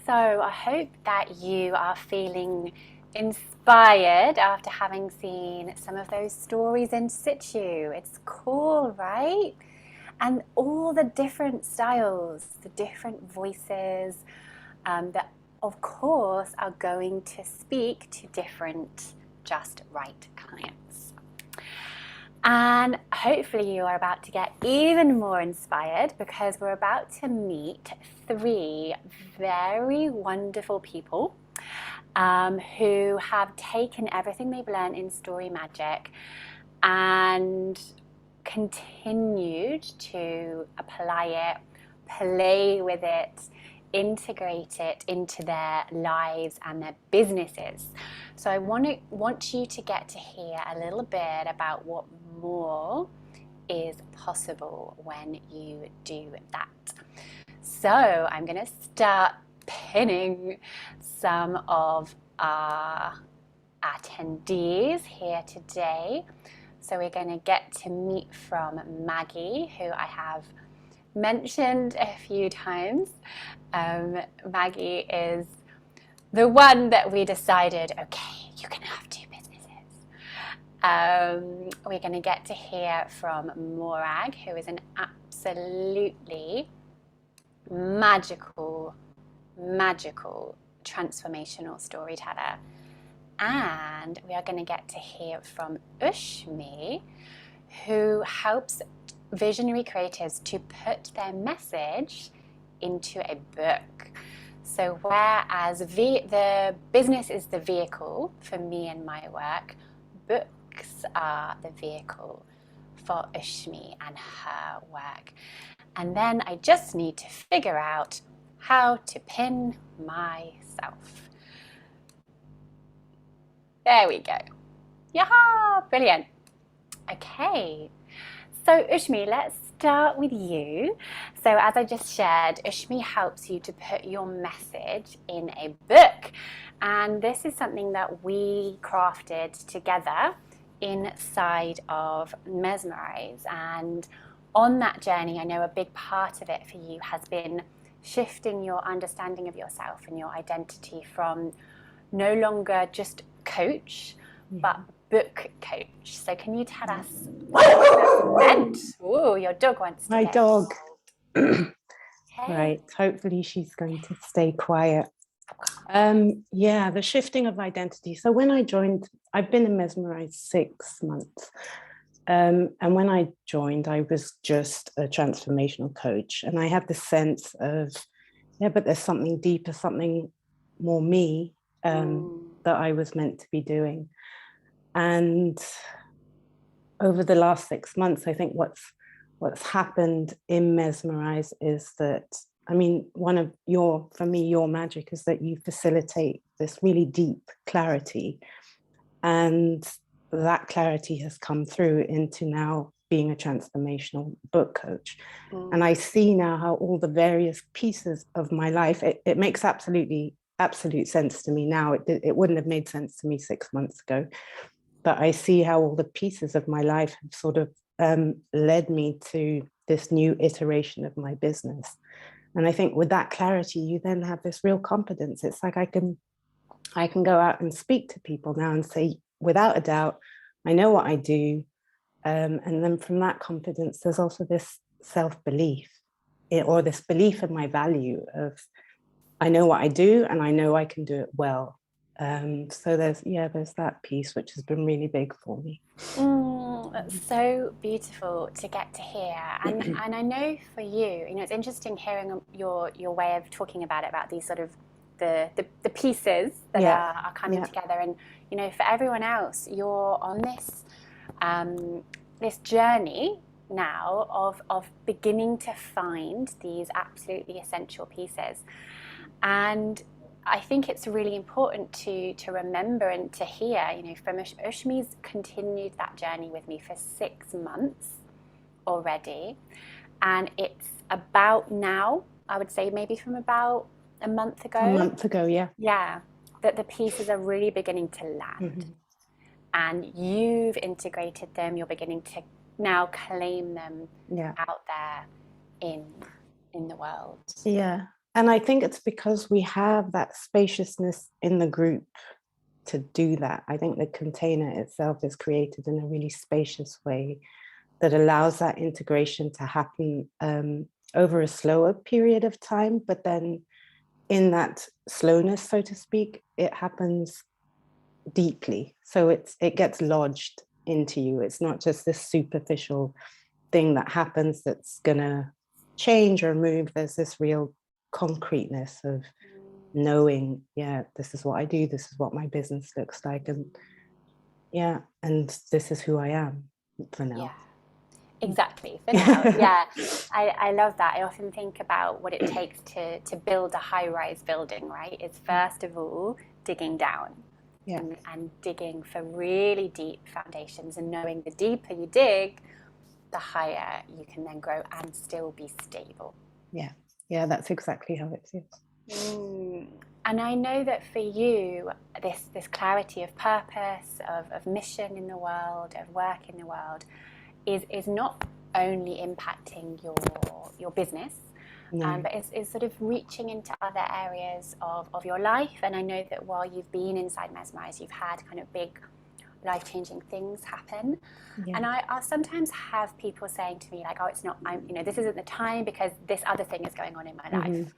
So I hope that you are feeling inspired after having seen some of those stories in situ. It's cool, right? And all the different styles, the different voices that, of course, are going to speak to different just right clients. And hopefully you are about to get even more inspired because we're about to meet three very wonderful people who have taken everything they've learned in StoryMagic and continued to apply it, play with it, integrate it into their lives and their businesses. So I want you to get to hear a little bit about what more is possible when you do that. So I'm going to start pinning some of our attendees here today. So we're going to get to meet from Maggie, who I have mentioned a few times. Maggie is the one that we decided, okay, you can have two businesses. We're going to get to hear from Morag, who is an absolutely magical transformational storyteller. And we are going to get to hear from Ushmi, who helps visionary creatives to put their message into a book. So whereas the business is the vehicle for me and my work, books are the vehicle for Ushmi and her work. And then I just need to figure out how to pin myself. There we go. Yaha! Brilliant. Okay. So Ushmi, let's start with you. So as I just shared, Ushmi helps you to put your message in a book. And this is something that we crafted together inside of Mesmerize. And on that journey, I know a big part of it for you has been shifting your understanding of yourself and your identity from no longer just coach, but book coach. So can you tell us what that meant? Oh, your dog wants to My get dog. Hey. Right. Hopefully she's going to stay quiet. Yeah, the shifting of identity. So when I joined, I've been in Mesmerize 6 months. And when I joined, I was just a transformational coach. And I had the sense of, yeah, but there's something deeper, something more me that I was meant to be doing. And over the last 6 months, I think what's happened in Mesmerize is that, I mean, for me, your magic is that you facilitate this really deep clarity. And that clarity has come through into now being a transformational book coach. And I see now how all the various pieces of my life, it makes absolute sense to me now. It wouldn't have made sense to me 6 months ago. But I see how all the pieces of my life have sort of led me to this new iteration of my business. And I think with that clarity, you then have this real confidence. It's like I can go out and speak to people now and say, without a doubt, I know what I do. And then from that confidence, there's also this self-belief or this belief in my value of, I know what I do and I know I can do it well. So there's that piece which has been really big for me. That's so beautiful to get to hear, and I know for you, it's interesting hearing your way of talking about it, about these sort of the pieces that are coming together, and for everyone else, you're on this journey now of beginning to find these absolutely essential pieces. And I think it's really important to remember and to hear, from Ushmi's continued that journey with me for 6 months already. And it's about now, I would say maybe from about a month ago. A month ago, yeah. Yeah, that the pieces are really beginning to land. And you've integrated them, you're beginning to now claim them out there in the world. Yeah. And I think it's because we have that spaciousness in the group to do that. I think the container itself is created in a really spacious way that allows that integration to happen over a slower period of time. But then in that slowness, so to speak, it happens deeply. So it gets lodged into you. It's not just this superficial thing that happens that's gonna change or move. There's this real concreteness of knowing, yeah, this is what I do, this is what my business looks like, and yeah, and this is who I am for now. Yeah. Exactly, for now. Yeah, I love that. I often think about what it takes to build a high-rise building, right? It's first of all digging down, Yeah. and digging for really deep foundations, and knowing the deeper you dig, the higher you can then grow and still be stable. Yeah, that's exactly how it is. And I know that for you, this clarity of purpose, of mission in the world, of work in the world, is not only impacting your business, No. but is sort of reaching into other areas of your life. And I know that while you've been inside Mesmerize, you've had kind of big life-changing things happen. Yeah. And I'll sometimes have people saying to me like, oh, it's not, this isn't the time because this other thing is going on in my life.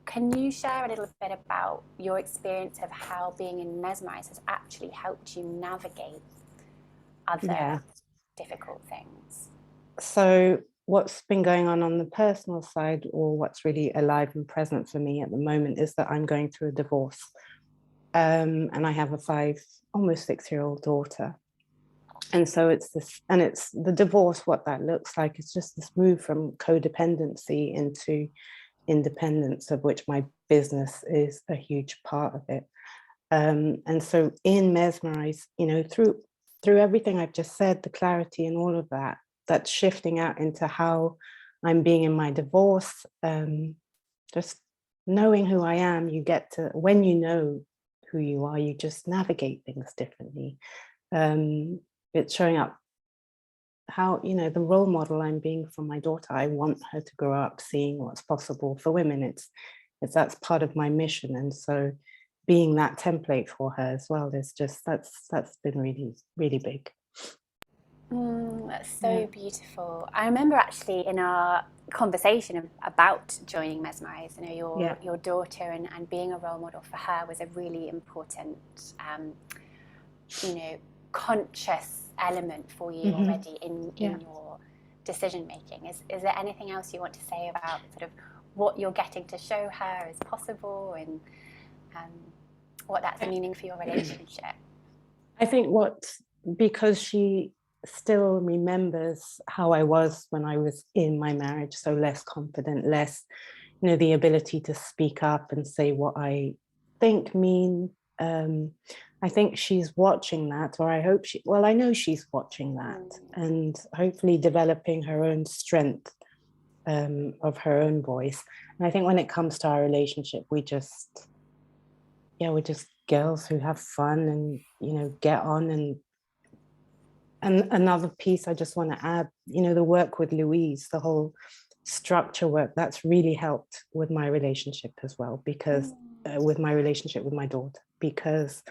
Can you share a little bit about your experience of how being in Mesmerize has actually helped you navigate other difficult things? So what's been going on the personal side, or what's really alive and present for me at the moment, is that I'm going through a divorce. And I have a almost 6-year-old daughter. And so it's the divorce, what that looks like is just this move from codependency into independence, of which my business is a huge part of it. And so in Mesmerize, through everything I've just said, the clarity and all of that, that's shifting out into how I'm being in my divorce, just knowing who I am. You get to, when you know who you are, you just navigate things differently. It's showing up how, the role model I'm being for my daughter. I want her to grow up seeing what's possible for women. It's that's part of my mission. And so being that template for her as well is just, that's been really, really big. That's so beautiful. I remember actually in our conversation about joining Mesmerize, your daughter and being a role model for her was a really important, conscious element for you already in your decision making. Is there anything else you want to say about sort of what you're getting to show her is possible, and what that's meaning for your relationship? I think because she still remembers how I was when I was in my marriage, so less confident, less, the ability to speak up and say what I think, I think she's watching that, or I hope I know she's watching that, and hopefully developing her own strength of her own voice. And I think when it comes to our relationship, we're just girls who have fun and, get on. And another piece I just want to add, the work with Louise, the whole structure work, that's really helped with my relationship as well, because with my relationship with my daughter, because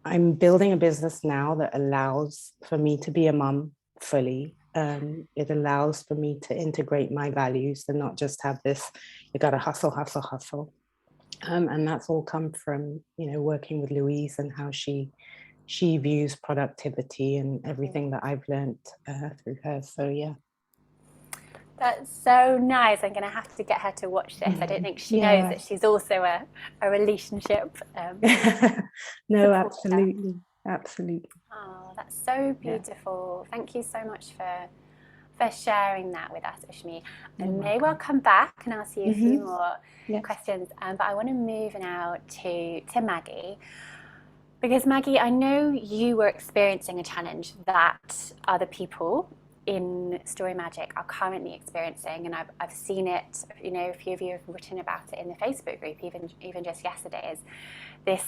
I'm building a business now that allows for me to be a mum fully. It allows for me to integrate my values and not just have this, you got to hustle. And that's all come from, working with Louise and how she views productivity and everything that I've learned through her. So, yeah. That's so nice. I'm going to have to get her to watch this. I don't think she knows that she's also a relationship. No, absolutely. Absolutely. Oh, that's so beautiful. Thank you so much for sharing that with us, Ushmi. And maybe I'll come back and ask you a few more questions. But I want to move now to Maggie. Because Maggie, I know you were experiencing a challenge that other people in StoryMagic are currently experiencing, and I've seen it. A few of you have written about it in the Facebook group, even just yesterday. Is this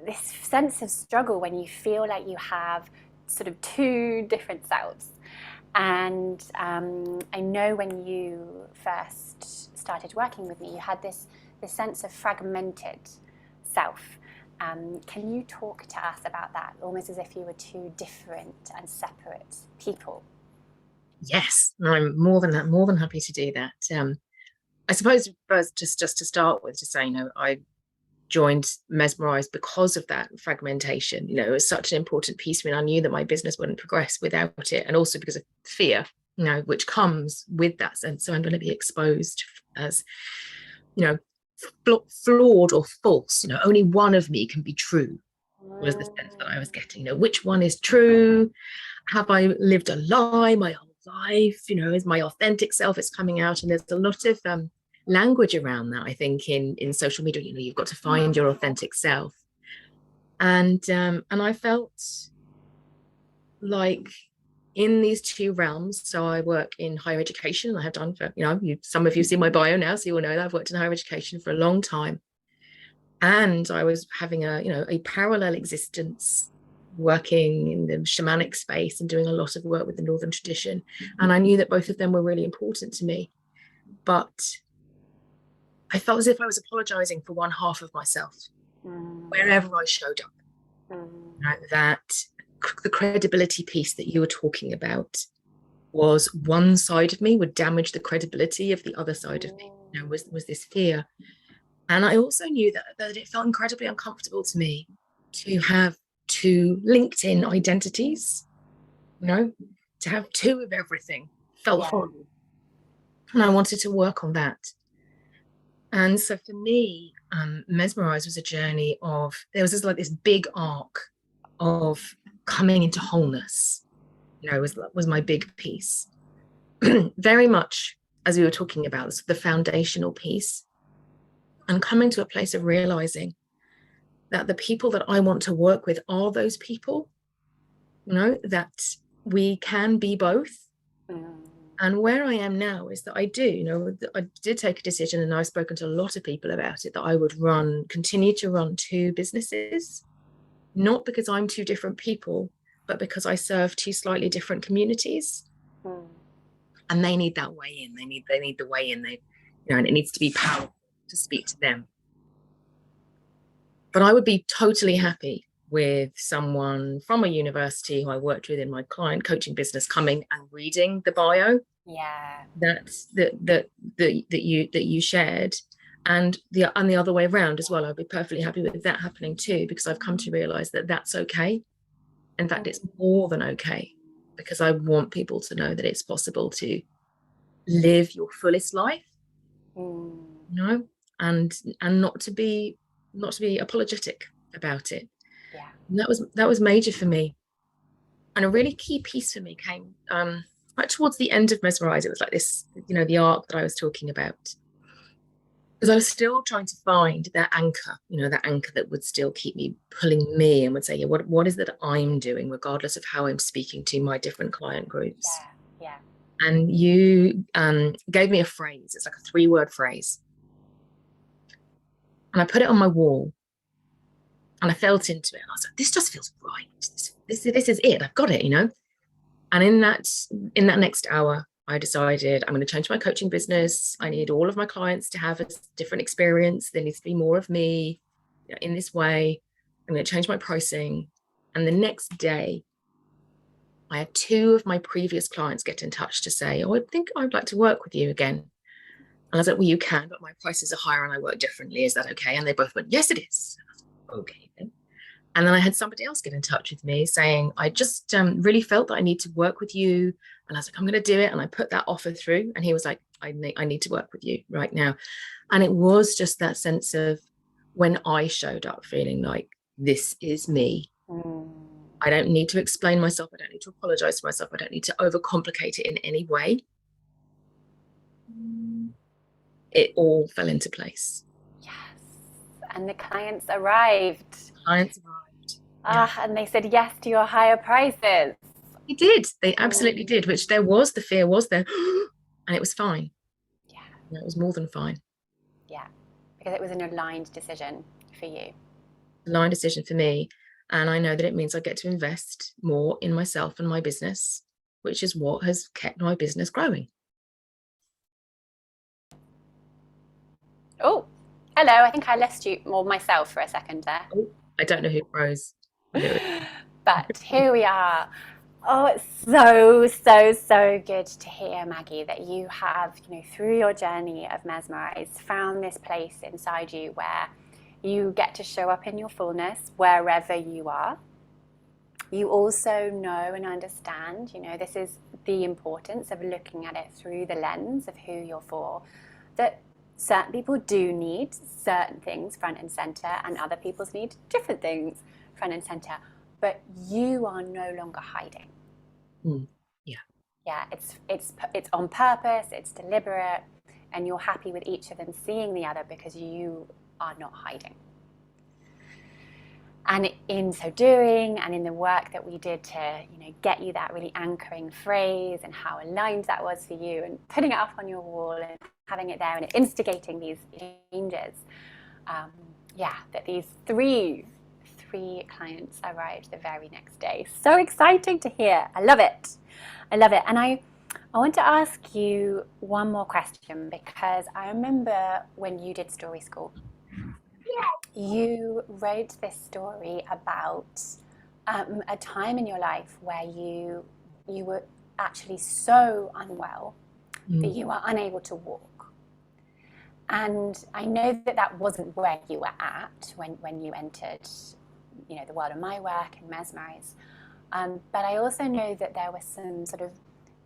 this sense of struggle when you feel like you have sort of two different selves, And I know when you first started working with me, you had this sense of fragmented self. Can you talk to us about that, almost as if you were two different and separate people? Yes, I'm more than happy to do that. I suppose first, just to start with, to say, I joined Mesmerised because of that fragmentation. It was such an important piece when I knew that my business wouldn't progress without it, and also because of fear, which comes with that sense. So I'm going to be exposed as, you know, flawed or false. Only one of me can be true, was the sense that I was getting. Which one is true? Have I lived a lie my whole life? Is my authentic self is coming out? And there's a lot of language around that, I think, in social media. You've got to find your authentic self. And I felt like in these two realms, so I work in higher education, and I have done for, some of you see my bio now, so you will know that I've worked in higher education for a long time. And I was having a parallel existence working in the shamanic space and doing a lot of work with the Northern tradition. And I knew that both of them were really important to me. But I felt as if I was apologizing for one half of myself wherever I showed up. That the credibility piece that you were talking about was one side of me would damage the credibility of the other side of me. Was this fear. And I also knew that it felt incredibly uncomfortable to me to have two LinkedIn identities, to have two of everything felt horrible. And I wanted to work on that. And so for me, Mesmerised was a journey of, there was this big arc of coming into wholeness, was my big piece. Very much, as we were talking about, the foundational piece, and coming to a place of realizing that the people that I want to work with are those people, that we can be both. And where I am now is that I did take a decision, and I've spoken to a lot of people about it, that I would continue to run two businesses, not because I'm two different people, but because I serve two slightly different communities. And they need that way in. They need the way in. And it needs to be powerful to speak to them. But I would be totally happy with someone from a university who I worked with in my client coaching business coming and reading the bio that you shared, and the other way around as well. I'd be perfectly happy with that happening too, because I've come to realize that that's okay. In fact, it's more than okay, because I want people to know that it's possible to live your fullest life, and not to be apologetic about it. And that was major for me. And a really key piece for me came right towards the end of Mesmerised. It was like this, the arc that I was talking about, because I was still trying to find that anchor, that anchor that would still keep me pulling me, and would say, what is it that I'm doing, regardless of how I'm speaking to my different client groups. And you gave me a phrase. It's like a 3-word phrase, and I put it on my wall, and I felt into it, and I was like, this just feels right. This is it. I've got it, And in that next hour, I decided I'm going to change my coaching business. I need all of my clients to have a different experience. There needs to be more of me in this way. I'm going to change my pricing. And the next day, I had 2 of my previous clients get in touch to say, I think I'd like to work with you again. And I was like, well, you can, but my prices are higher and I work differently. Is that okay? And they both went, yes, it is. Okay, then. And then I had somebody else get in touch with me saying, I just really felt that I need to work with you. And I was like, I'm going to do it. And I put that offer through. And he was like, I need to work with you right now. And it was just that sense of when I showed up feeling like, this is me. I don't need to explain myself. I don't need to apologize to myself. I don't need to overcomplicate it in any way. It all fell into place. Yes. And the clients arrived. And they said yes to your higher prices. They did. They absolutely did, which the fear was there. And it was fine. It was more than fine. Because it was an aligned decision for you. Aligned decision for me. And I know that it means I get to invest more in myself and my business. which is what has kept my business growing. Oh, hello. I think I lost you or myself for a second there. Oh, I don't know who froze. But here we are. Oh, it's so good to hear, Maggie, that you have, through your journey of Mesmerize, found this place inside you where you get to show up in your fullness wherever you are. You also know and understand, this is the importance of looking at it through the lens of who you're for, that certain people do need certain things front and center, and other people's need different things front and center. But you are no longer hiding. Yeah, it's on purpose, it's deliberate, and you're happy with each of them seeing the other because you are not hiding. And in so doing, and in the work that we did to, get you that really anchoring phrase and how aligned that was for you, and putting it up on your wall and having it there and instigating these changes, that these three clients arrived the very next day. So exciting to hear. I love it. And I want to ask you one more question, because I remember when you did Story School, you wrote this story about a time in your life where you were actually so unwell that you were unable to walk. And I know that wasn't where you were at when you entered, the world of my work and Mesmerize. But I also know that there were some sort of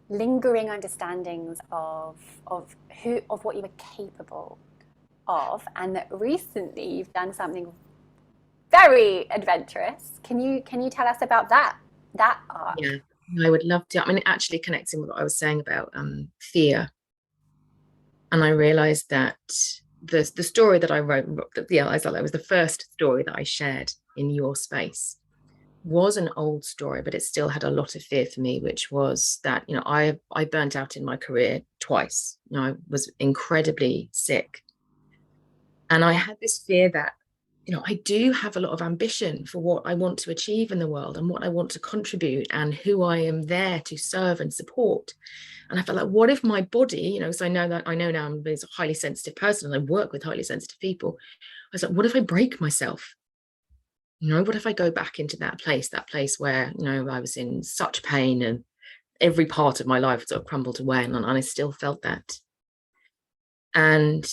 lingering understandings of what you were capable of, and that recently you've done something very adventurous. Can you tell us about that arc? Yeah, I would love to. I mean, actually connecting with what I was saying about fear. And I realized that the story that I wrote, I thought that was the first story that I shared in your space, was an old story, but it still had a lot of fear for me, which was that, I burnt out in my career twice. I was incredibly sick. And I had this fear that, I do have a lot of ambition for what I want to achieve in the world and what I want to contribute and who I am there to serve and support. And I felt like, what if my body, so I know now I'm a highly sensitive person and I work with highly sensitive people. I was like, what if I break myself? What if I go back into that place where, I was in such pain and every part of my life sort of crumbled away, and I still felt that. And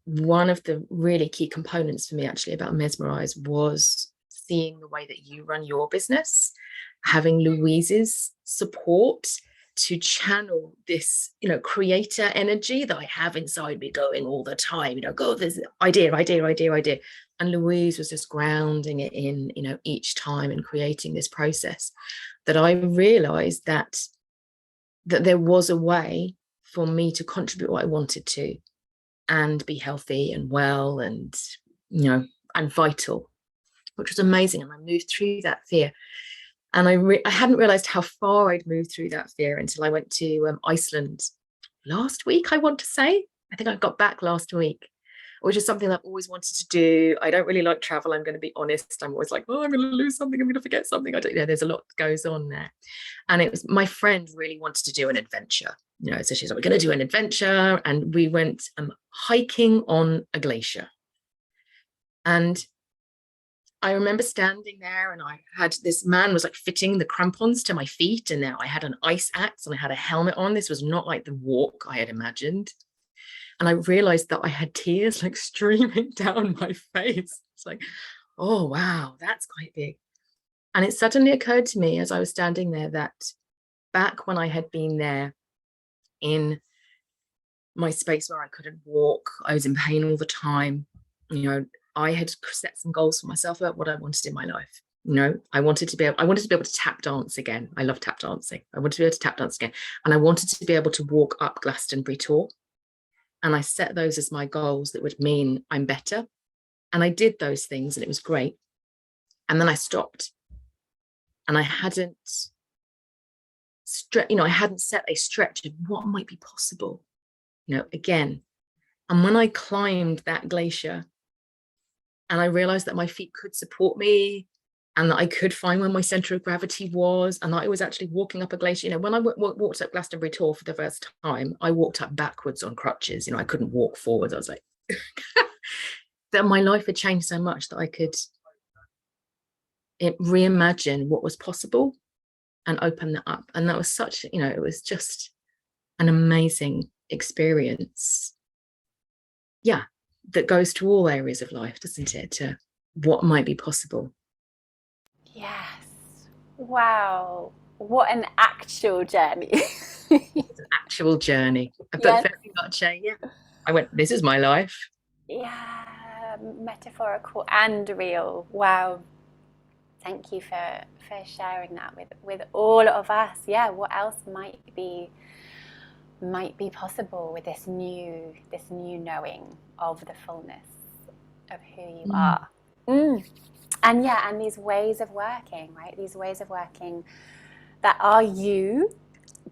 one of the really key components for me actually about Mesmerize was seeing the way that you run your business, having Louise's support to channel this, creator energy that I have inside me going all the time, go, there's idea. And Louise was just grounding it in, each time, and creating this process that I realized that there was a way for me to contribute what I wanted to and be healthy and well and, and vital, which was amazing. And I moved through that fear. And I hadn't realized how far I'd moved through that fear until I went to Iceland last week, I want to say. I think I got back last week, which is something I've always wanted to do. I don't really like travel, I'm going to be honest. I'm always like, oh, I'm going to lose something, I'm going to forget something. I don't know, there's a lot that goes on there. And it was, my friend really wanted to do an adventure, so she's like, we're going to do an adventure. And we went hiking on a glacier. And I remember standing there, and I had this man was like fitting the crampons to my feet, and now I had an ice axe and I had a helmet on. This was not like the walk I had imagined. And I realized that I had tears like streaming down my face. It's like, oh, wow, that's quite big. And it suddenly occurred to me as I was standing there that back when I had been there in my space where I couldn't walk, I was in pain all the time, I had set some goals for myself about what I wanted in my life. I wanted to be able to tap dance again. I love tap dancing. I wanted to be able to tap dance again. And I wanted to be able to walk up Glastonbury Tor. And I set those as my goals that would mean I'm better. And I did those things and it was great. And then I stopped. And I hadn't I hadn't set a stretch of what might be possible, again. And when I climbed that glacier, and I realized that my feet could support me, and that I could find where my center of gravity was, and that I was actually walking up a glacier. You know, when I walked up Glastonbury Tor for the first time, I walked up backwards on crutches. You know, I couldn't walk forwards. I was like, that my life had changed so much that I could reimagine what was possible and open that up. And that was such, you know, it was just an amazing experience. Yeah, that goes to all areas of life, doesn't it? To what might be possible. Yes. Wow. What an actual journey. It's an actual journey. But Yes. very much I went, this is my life. Yeah, metaphorical and real. Wow. Thank you for sharing that with all of us. Yeah, what else might be possible with this new knowing of the fullness of who you are. And yeah, and these ways of working, right? These ways of working that are you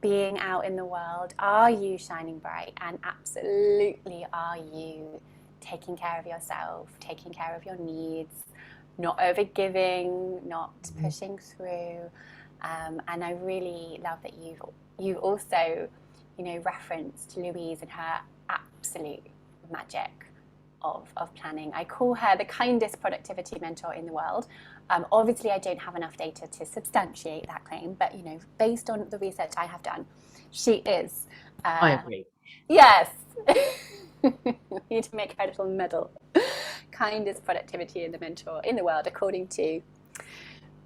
being out in the world, are you shining bright, and absolutely are you taking care of yourself, taking care of your needs, not overgiving, not pushing through. And I really love that you've also, you know, referenced Louise and her absolute magic of planning. I call her the kindest productivity mentor in the world. Obviously, I don't have enough data to substantiate that claim, but you know, based on the research I have done, she is. I agree. Yes. We need to make her a little medal. Kindest productivity in the mentor in the world, according to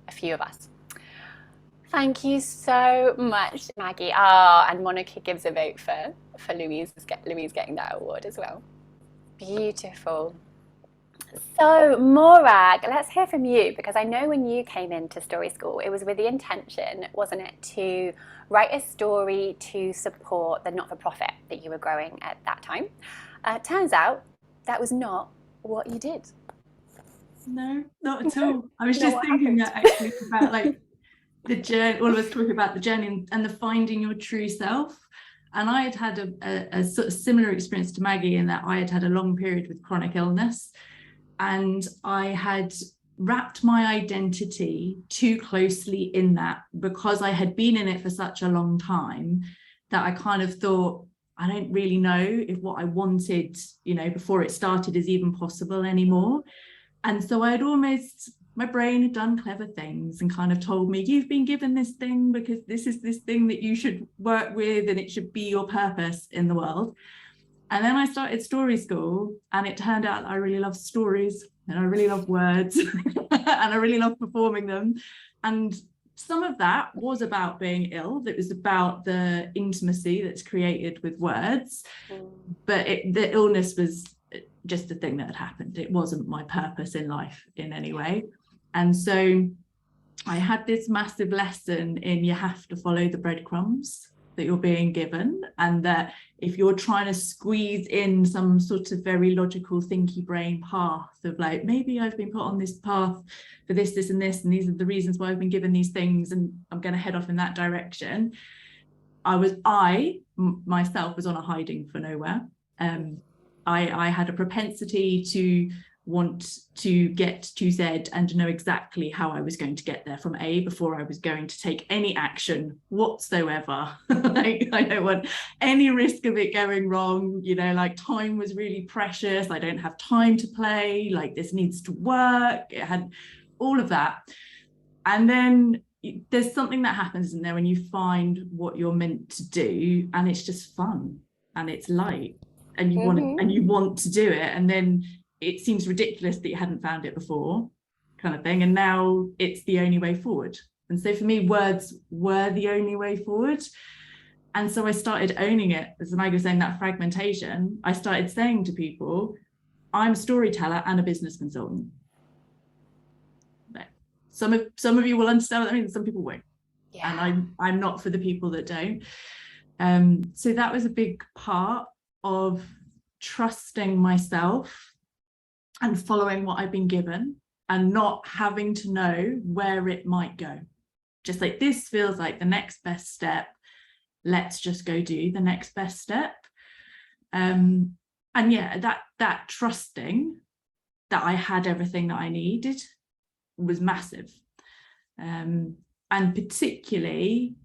a few of us. Thank you so much, Maggie. And Monica gives a vote for Louise getting that award as well. Beautiful. So Morag, let's hear from you, because I know when you came into Story School, it was with the intention, wasn't it, to write a story to support the not-for-profit that you were growing at that time. Turns out that was not what you did. No, not at all. I was just thinking that actually about like the journey, all of us talking about the journey and the finding your true self. And I had a sort of similar experience to Maggie in that I had a long period with chronic illness, and I had wrapped my identity too closely in that because I had been in it for such a long time that I kind of thought, I don't really know if what I wanted, you know, before it started is even possible anymore. And so my brain had done clever things and kind of told me, you've been given this thing because this is this thing that you should work with and it should be your purpose in the world. And then I started Story School, and it turned out that I really love stories and I really love words and I really love performing them. And some of that was about being ill. It was about the intimacy that's created with words, but the illness was just a thing that had happened. It wasn't my purpose in life in any way. And so I had this massive lesson in you have to follow the breadcrumbs that you're being given, and that if you're trying to squeeze in some sort of very logical thinky brain path of like, maybe I've been put on this path for this, this and this, and these are the reasons why I've been given these things, and I'm going to head off in that direction. I myself was on a hiding for nowhere. I had a propensity to want to get to Z and to know exactly how I was going to get there from A before I was going to take any action whatsoever. Like, I don't want any risk of it going wrong, you know, like time was really precious. I don't have time to play, like this needs to work. It had all of that. And then there's something that happens, isn't there, when you find what you're meant to do, and it's just fun and it's light and you want to do it, and then it seems ridiculous that you hadn't found it before, kind of thing, and now it's the only way forward. And so for me, words were the only way forward. And so I started owning it. As Maggie was saying, that fragmentation, I started saying to people, I'm a storyteller and a business consultant. Some of you will understand what that means, some people won't. Yeah. And I'm not for the people that don't. So that was a big part of trusting myself and following what I've been given and not having to know where it might go. Just like, this feels like the next best step. Let's just go do the next best step. And yeah, that trusting that I had everything that I needed was massive. And particularly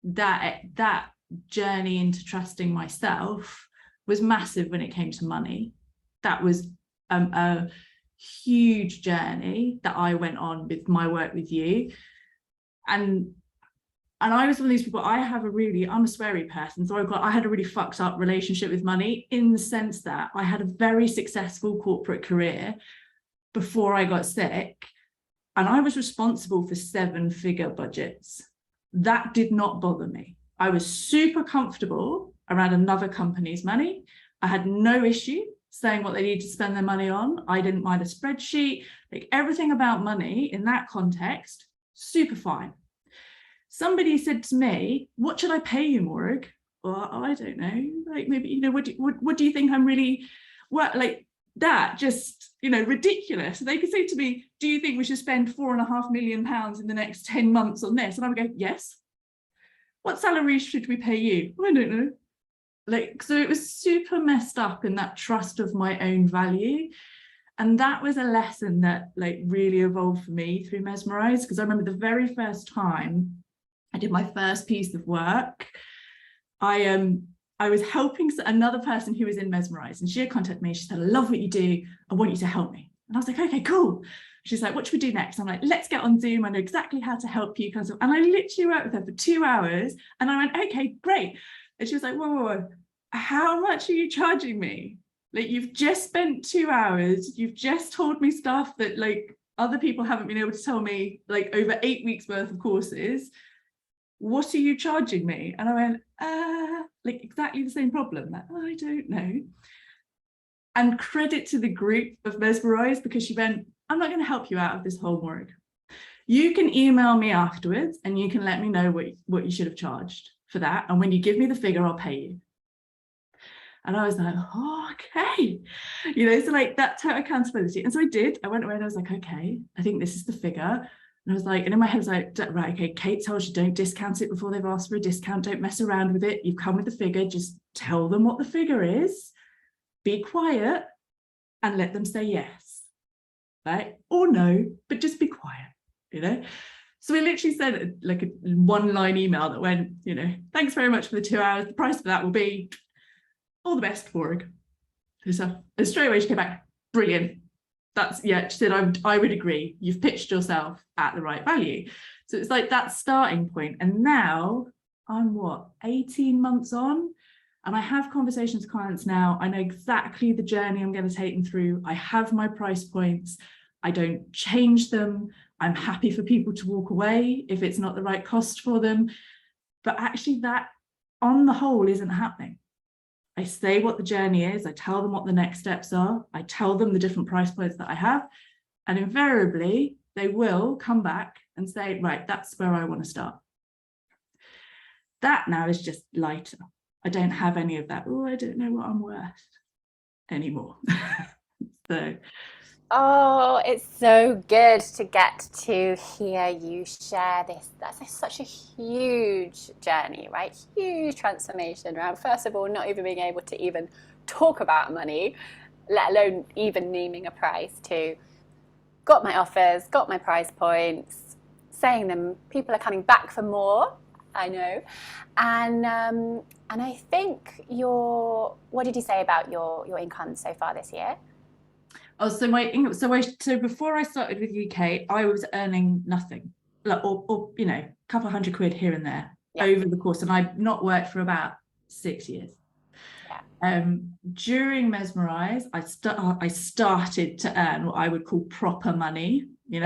that journey into trusting myself was massive when it came to money. That was a huge journey that I went on with my work with you. And I was one of these people, I'm a sweary person. So I had a really fucked up relationship with money, in the sense that I had a very successful corporate career before I got sick. And I was responsible for 7-figure budgets. That did not bother me. I was super comfortable around another company's money. I had no issue saying what they needed to spend their money on. I didn't mind a spreadsheet, like everything about money in that context, super fine. Somebody said to me, what should I pay you, Morag? Well, I don't know. Like, maybe, what do you think I'm really, like that, just, ridiculous. They could say to me, do you think we should spend £4.5 million in the next 10 months on this? And I would go, yes. What salary should we pay you? I don't know. Like, so it was super messed up in that trust of my own value. And that was a lesson that like really evolved for me through Mesmerize, because I remember the very first time I did my first piece of work, I was helping another person who was in Mesmerize, and she had contacted me. She said, I love what you do. I want you to help me. And I was like, okay, cool. She's like, what should we do next? I'm like, let's get on Zoom. I know exactly how to help you. And I literally worked with her for 2 hours, and I went, okay, great. And she was like, whoa, how much are you charging me? Like, you've just spent 2 hours. You've just told me stuff that like other people haven't been able to tell me, like over 8 weeks worth of courses. What are you charging me? And I went, like exactly the same problem. Like, I don't know. And credit to the group of Mesmerize, because she went, I'm not going to help you out of this whole work. You can email me afterwards and you can let me know what you should have charged for that. And when you give me the figure, I'll pay you. And I was like, oh, okay. So like that total accountability. And so I did. I went away and I was like, okay, I think this is the figure. And I was like, and in my head I was like, right, okay, Kate tells you don't discount it before they've asked for a discount. Don't mess around with it. You've come with the figure. Just tell them what the figure is. Be quiet and let them say yes, right? Or no, but just be quiet, So we literally sent like a 1-line email that went, thanks very much for the 2 hours. The price for that will be all the best, Morag. And straight away she came back, brilliant. She said, I would agree. You've pitched yourself at the right value. So it's like that starting point. And now I'm 18 months on, and I have conversations with clients now. I know exactly the journey I'm going to take them through. I have my price points. I don't change them. I'm happy for people to walk away if it's not the right cost for them. But actually that on the whole isn't happening. I say what the journey is. I tell them what the next steps are. I tell them the different price points that I have. And invariably, they will come back and say, right, that's where I want to start. That now is just lighter. I don't have any of that, oh, I don't know what I'm worth anymore. So. Oh, it's so good to get to hear you share this. That's such a huge journey, right? Huge transformation around, first of all, not even being able to even talk about money, let alone even naming a price, to got my offers, got my price points, saying them, people are coming back for more, I know. And I think what did you say about your income so far this year? Oh, so before I started with UK, I was earning nothing, like, or a couple hundred quid here and there over the course, and I've not worked for about 6 years. During Mesmerize, I started to earn what I would call proper money, and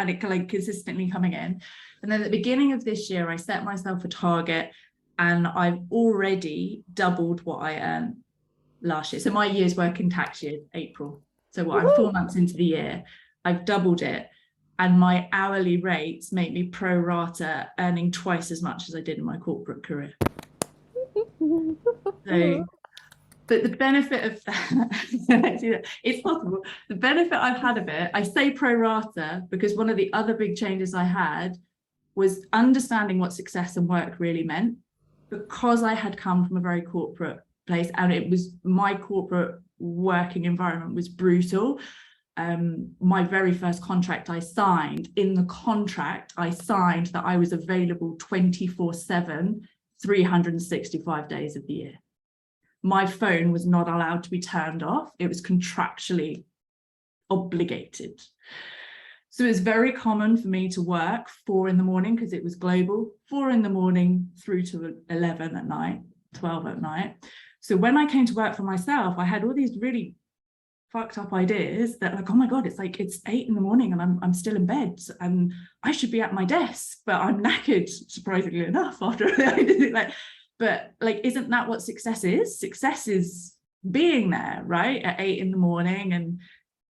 it like consistently coming in. And then at the beginning of this year, I set myself a target, and I've already doubled what I earned last year. So my year's working tax year, April. So I'm 4 months into the year, I've doubled it, and my hourly rates make me pro rata earning twice as much as I did in my corporate career. So, but the benefit of that, it's possible. The benefit I've had of it, I say pro rata because one of the other big changes I had was understanding what success and work really meant, because I had come from a very corporate place, and it was my corporate working environment was brutal. my very first contract I signed, in the contract I signed that I was available 24/7, 365 days of the year. My phone was not allowed to be turned off. It was contractually obligated. So it's very common for me to work 4 a.m, because it was global, 4 a.m through to 11 at night, 12 at night. So when I came to work for myself, I had all these really fucked up ideas that, like, oh my God, it's 8 a.m and I'm still in bed and I should be at my desk, but I'm knackered, surprisingly enough, after I did it. But isn't that what success is? Success is being there, right, at 8 a.m and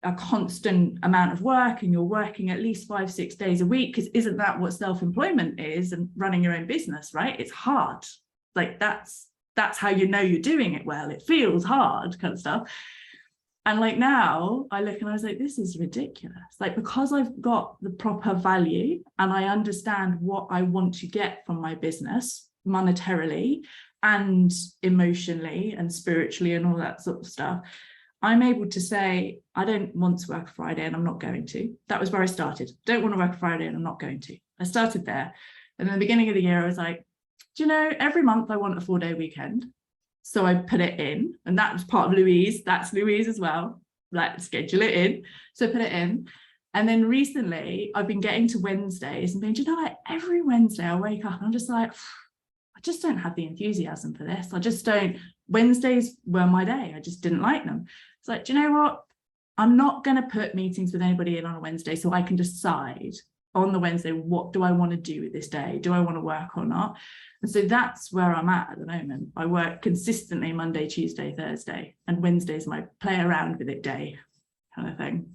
a constant amount of work, and you're working at least 5-6 days a week, because isn't that what self-employment is, and running your own business, right? It's hard. That's how you know you're doing it well. It feels hard, kind of stuff. And now I look and I was like, this is ridiculous. Because I've got the proper value and I understand what I want to get from my business monetarily and emotionally and spiritually and all that sort of stuff, I'm able to say, I don't want to work a Friday and I'm not going to. That was where I started. Don't want to work a Friday and I'm not going to. I started there. And in the beginning of the year, I was like, do you know, every month I want a 4-day weekend. So I put it in, and that was part of Louise. That's Louise as well. Schedule it in. So I put it in. And then recently I've been getting to Wednesdays and being, do you know, every Wednesday I wake up and I'm just like, I just don't have the enthusiasm for this. I just don't. Wednesdays were my day. I just didn't like them. It's do you know what? I'm not going to put meetings with anybody in on a Wednesday, so I can decide on the Wednesday, what do I want to do with this day? Do I want to work or not? And so that's where I'm at the moment. I work consistently Monday, Tuesday, Thursday, and Wednesday's my play around with it day kind of thing.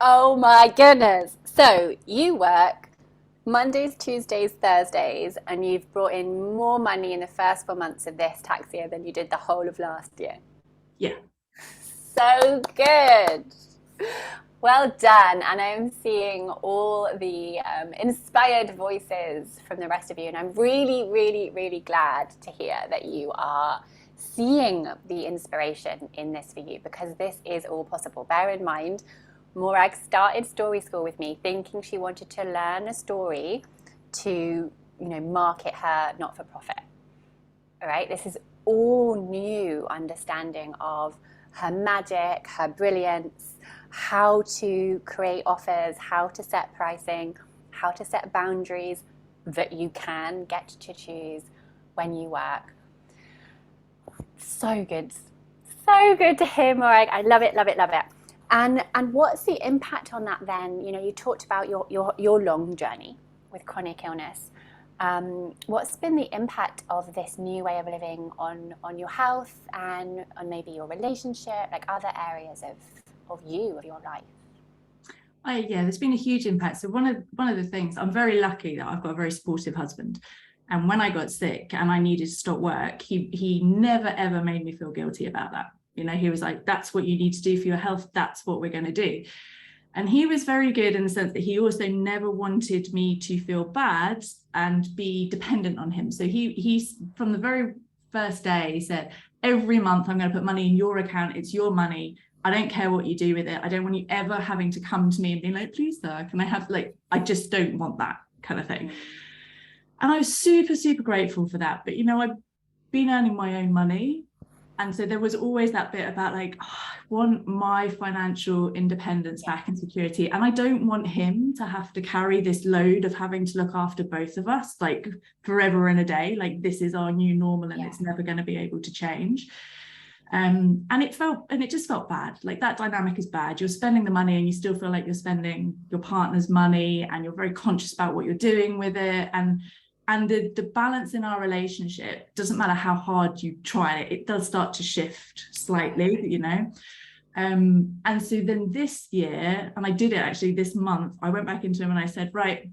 Oh my goodness. So you work Mondays, Tuesdays, Thursdays, and you've brought in more money in the first 4 months of this tax year than you did the whole of last year. Yeah. So good. Well done. And I'm seeing all the inspired voices from the rest of you. And I'm really, really, really glad to hear that you are seeing the inspiration in this for you, because this is all possible. Bear in mind, Morag started Story School with me thinking she wanted to learn a story to, market her not-for-profit. All right, this is all new understanding of her magic, her brilliance, how to create offers, how to set pricing, how to set boundaries that you can get to choose when you work. So good. So good to hear, Morag. I love it, love it, love it. And what's the impact on that then? You talked about your long journey with chronic illness. What's been the impact of this new way of living on your health and on maybe your relationship, other areas of your life? Yeah, there's been a huge impact. So one of the things, I'm very lucky that I've got a very supportive husband. And when I got sick and I needed to stop work, he never ever made me feel guilty about that. He was like, that's what you need to do for your health. That's what we're going to do. And he was very good in the sense that he also never wanted me to feel bad and be dependent on him. So he's from the very first day, he said, every month I'm going to put money in your account. It's your money. I don't care what you do with it. I don't want you ever having to come to me and be like, please, sir, can I have, I just don't want that kind of thing. And I was super, super grateful for that. But, I've been earning my own money. And so there was always that bit about I want my financial independence back and security. And I don't want him to have to carry this load of having to look after both of us, forever and a day. This is our new normal and it's never going to be able to change. And it just felt bad. That dynamic is bad. You're spending the money and you still feel like you're spending your partner's money, and you're very conscious about what you're doing with it. And the balance in our relationship, doesn't matter how hard you try it does start to shift slightly, and so then this year, and I did it actually this month, I went back into him and I said, right,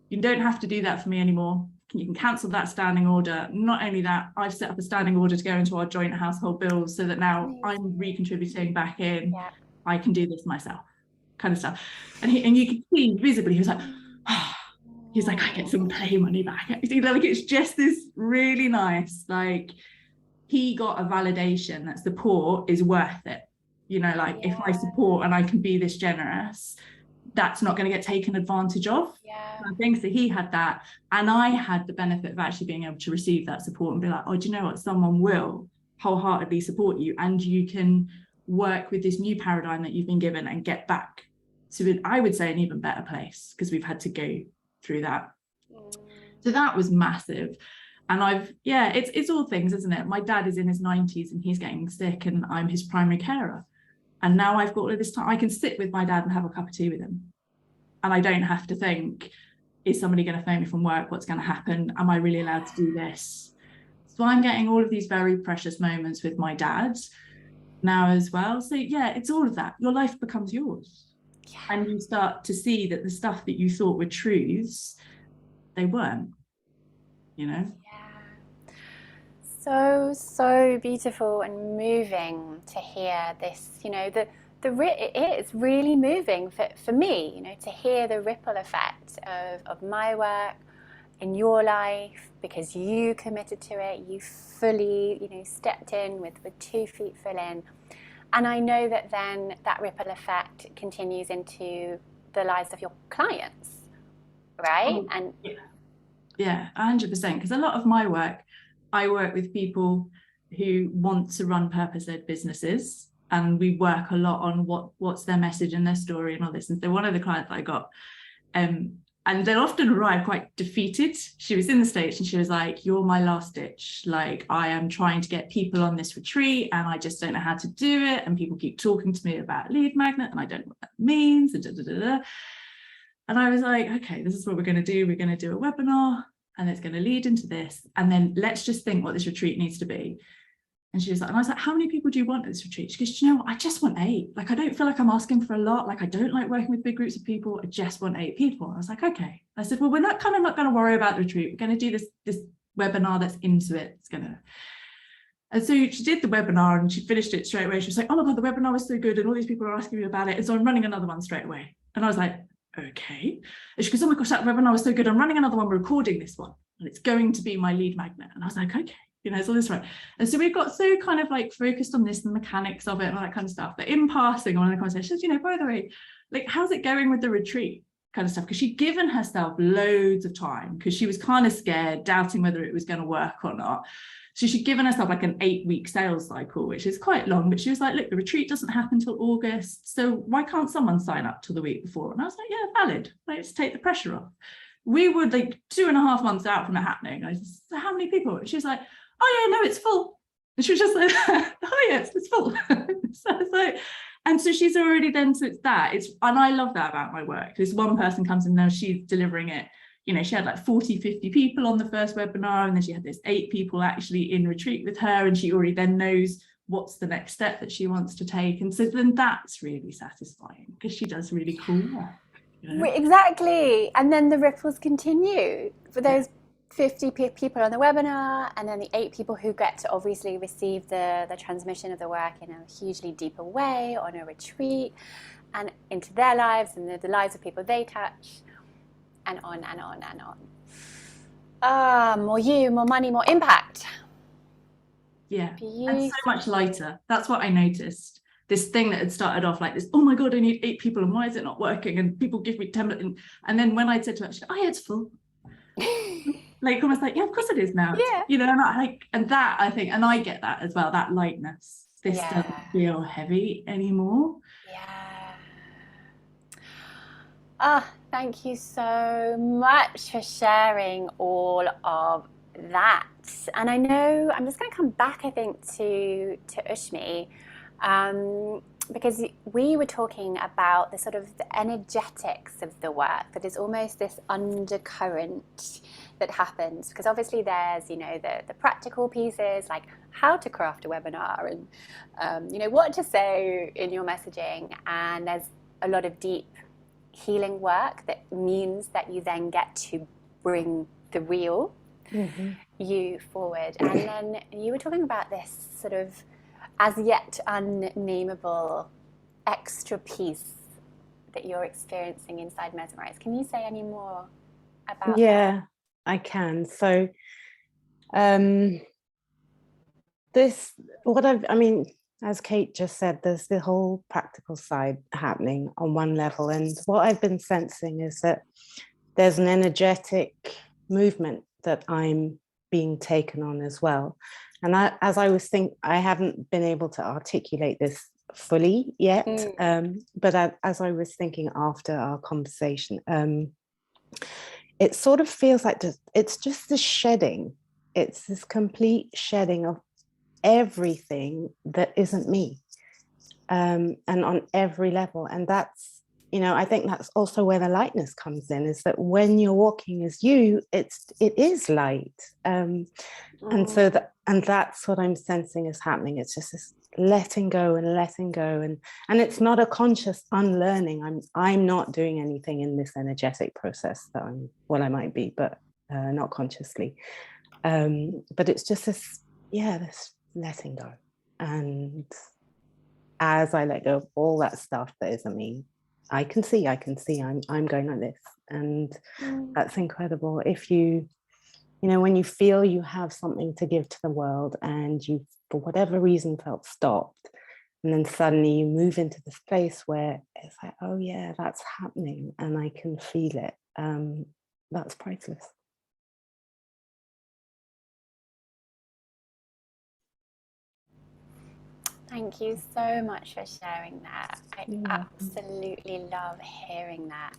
you don't have to do that for me anymore. You can cancel that standing order. Not only that, I've set up a standing order to go into our joint household bills so that now I'm recontributing back in. Yeah. I can do this myself, kind of stuff. And you can see visibly, he was like, oh. He's like, I get some play money back. It's just this really nice, he got a validation that support is worth it. you know, like if I support and I can be this generous, that's not going to get taken advantage of. I think so. He had that, and I had the benefit of actually being able to receive that support and be like, oh, do you know what, someone will wholeheartedly support you, and you can work with this new paradigm that you've been given and get back to, I would say, an even better place, because we've had to go through that. So that was massive. And it's all things, isn't it? My dad is in his 90s and he's getting sick, and I'm his primary carer. And now I've got all of this time, I can sit with my dad and have a cup of tea with him. And I don't have to think, is somebody going to phone me from work? What's going to happen? Am I really allowed to do this? So I'm getting all of these very precious moments with my dad now as well. So yeah, it's all of that. Your life becomes yours. And you start to see that the stuff that you thought were truths, they weren't, you know? So beautiful and moving to hear this, you know, it is really moving for me, you know, to hear the ripple effect of my work in your life, because you committed to it, you fully, you know, stepped in with 2 feet full in. And I know that then that ripple effect continues into the lives of your clients, right? And yeah, 100%. Because a lot of my work, I work with people who want to run purpose-led businesses, and we work a lot on what's their message and their story and all this. And so one of the clients that I got, and they'll often arrive quite defeated. She was in the States and she was like, you're my last ditch. Like, I am trying to get people on this retreat and I just don't know how to do it. And people keep talking to me about lead magnet and I don't know what that means. And I was like, okay, this is what we're going to do. We're going to do a webinar and it's going to lead into this. And then let's just think what this retreat needs to be. And she was like, and I was like, how many people do you want at this retreat? She goes, you know what? I just want 8. Like, I don't feel like I'm asking for a lot. Like, I don't like working with big groups of people. I just want 8 people. I was like, okay. I said, well, we're not going to worry about the retreat. We're going to do this webinar that's into it. It's going to. And so she did the webinar and she finished it straight away. She was like, oh my God, the webinar was so good. And all these people are asking me about it. And so I'm running another one straight away. And I was like, okay. And she goes, oh my gosh, that webinar was so good. I'm running another one. We're recording this one. And it's going to be my lead magnet. And I was like, okay. You know, it's all this right. And so we got so kind of like focused on this, the mechanics of it and all that kind of stuff. But in passing on the conversations, you know, by the way, like, how's it going with the retreat kind of stuff? Because she'd given herself loads of time because she was kind of scared, doubting whether it was going to work or not. So she'd given herself like an 8-week sales cycle, which is quite long. But she was like, look, the retreat doesn't happen till August. So why can't someone sign up till the week before? And I was like, yeah, valid. Let's take the pressure off. We were like 2.5 months out from it happening. I said, so how many people? And she was like, oh yeah, no, it's full. And she was just like, oh yes, it's full. So it's like, and so she's already then, so it's that. And I love that about my work. This one person comes in now, she's delivering it. You know, she had like 40, 50 people on the first webinar, and then she had this 8 people actually in retreat with her, and she already then knows what's the next step that she wants to take. And so then that's really satisfying because she does really cool work. You know? Exactly. And then the ripples continue for those 50 people on the webinar, and then the 8 people who get to obviously receive the transmission of the work in a hugely deeper way on a retreat and into their lives and the lives of people they touch, and on and on and on. More you, more money, more impact. Yeah, and so much lighter. That's what I noticed. This thing that had started off like this, oh my God, I need 8 people and why is it not working? And people give me 10 and then when I said to her, she said, oh yeah, it's full. Like almost like, yeah, of course it is now. Yeah. You know, and that I think, and I get that as well, that lightness. This doesn't feel heavy anymore. Yeah. Thank you so much for sharing all of that. And I know I'm just going to come back, I think, to Ushmi, because we were talking about the sort of the energetics of the work, that is almost this undercurrent that happens, because obviously there's, you know, the practical pieces like how to craft a webinar and you know, what to say in your messaging, and there's a lot of deep healing work that means that you then get to bring the real you forward. And then you were talking about this sort of as yet unnameable extra piece that you're experiencing inside Mesmerize. Can you say any more about that? I can. So I mean, as Kate just said, there's the whole practical side happening on one level. And what I've been sensing is that there's an energetic movement that I'm being taken on as well. And as I was thinking, I haven't been able to articulate this fully yet, but as I was thinking after our conversation, it sort of feels like it's just this shedding. It's this complete shedding of everything that isn't me, and on every level. And that's, I think that's also where the lightness comes in, is that when you're walking as you, it is light. And that's what I'm sensing is happening. It's just this letting go, and it's not a conscious unlearning. I'm not doing anything in this energetic process that I might be, but not consciously. But it's just this letting go. And as I let go of all that stuff that isn't me, I can see I'm going like this. And that's incredible. If when you feel you have something to give to the world and you, for whatever reason, felt stopped, and then suddenly you move into this place where it's like, oh yeah, that's happening and I can feel it. That's priceless. Thank you so much for sharing that. I absolutely love hearing that.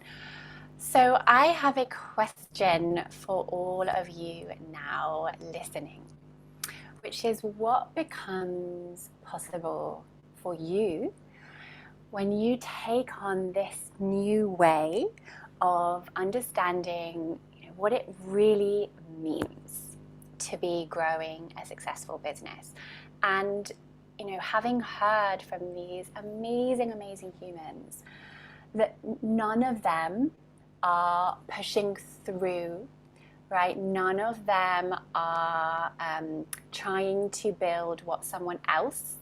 So I have a question for all of you now listening, which is, what becomes possible for you when you take on this new way of understanding what it really means to be growing a successful business? And having heard from these amazing humans that none of them are pushing through, right? None of them are trying to build what someone else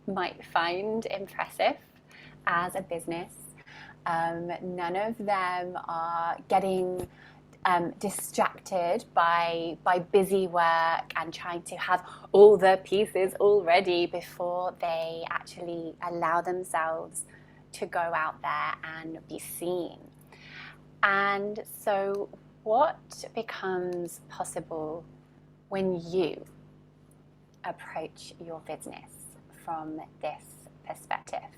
might find impressive as a business. None of them are getting distracted by busy work and trying to have all the pieces all ready before they actually allow themselves to go out there and be seen. And so what becomes possible when you approach your business from this perspective?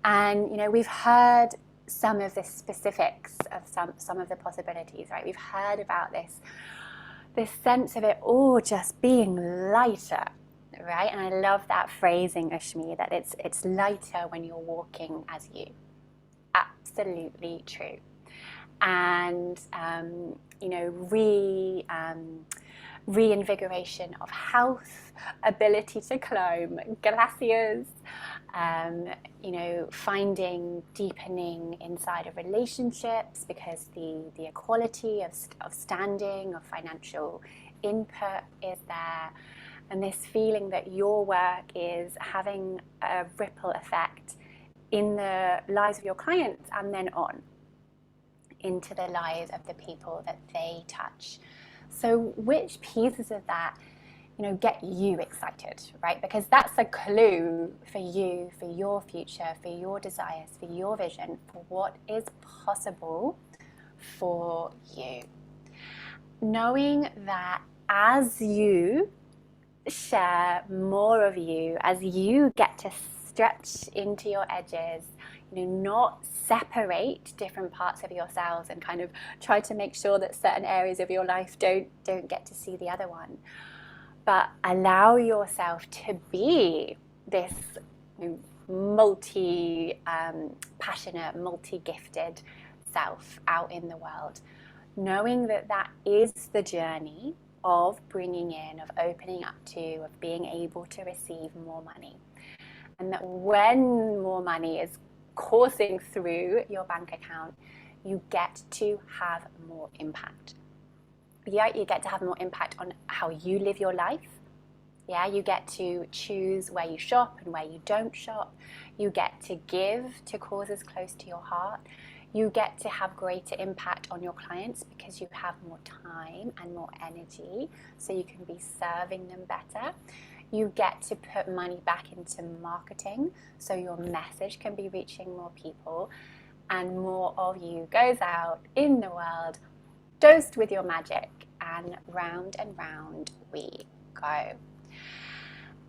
And we've heard some of the specifics of some of the possibilities, right? We've heard about this sense of it all just being lighter, right? And I love that phrasing, Ushmi, that it's lighter when you're walking as you. Absolutely true. And reinvigoration of health, ability to climb glaciers, finding deepening inside of relationships, because the equality of standing, of financial input is there, and this feeling that your work is having a ripple effect in the lives of your clients and then on into the lives of the people that they touch. So which pieces of that get you excited, right? Because that's a clue for you, for your future, for your desires, for your vision, for what is possible for you. Knowing that as you share more of you, as you get to stretch into your edges, not separate different parts of yourselves and kind of try to make sure that certain areas of your life don't get to see the other one, but allow yourself to be this multi-passionate, multi-gifted self out in the world, knowing that that is the journey of bringing in, of opening up to, of being able to receive more money. And that when more money is coursing through your bank account, you get to have more impact. Yeah, you get to have more impact on how you live your life. Yeah, you get to choose where you shop and where you don't shop. You get to give to causes close to your heart. You get to have greater impact on your clients because you have more time and more energy, so you can be serving them better. You get to put money back into marketing so your message can be reaching more people, and more of you goes out in the world, dosed with your magic, and round we go.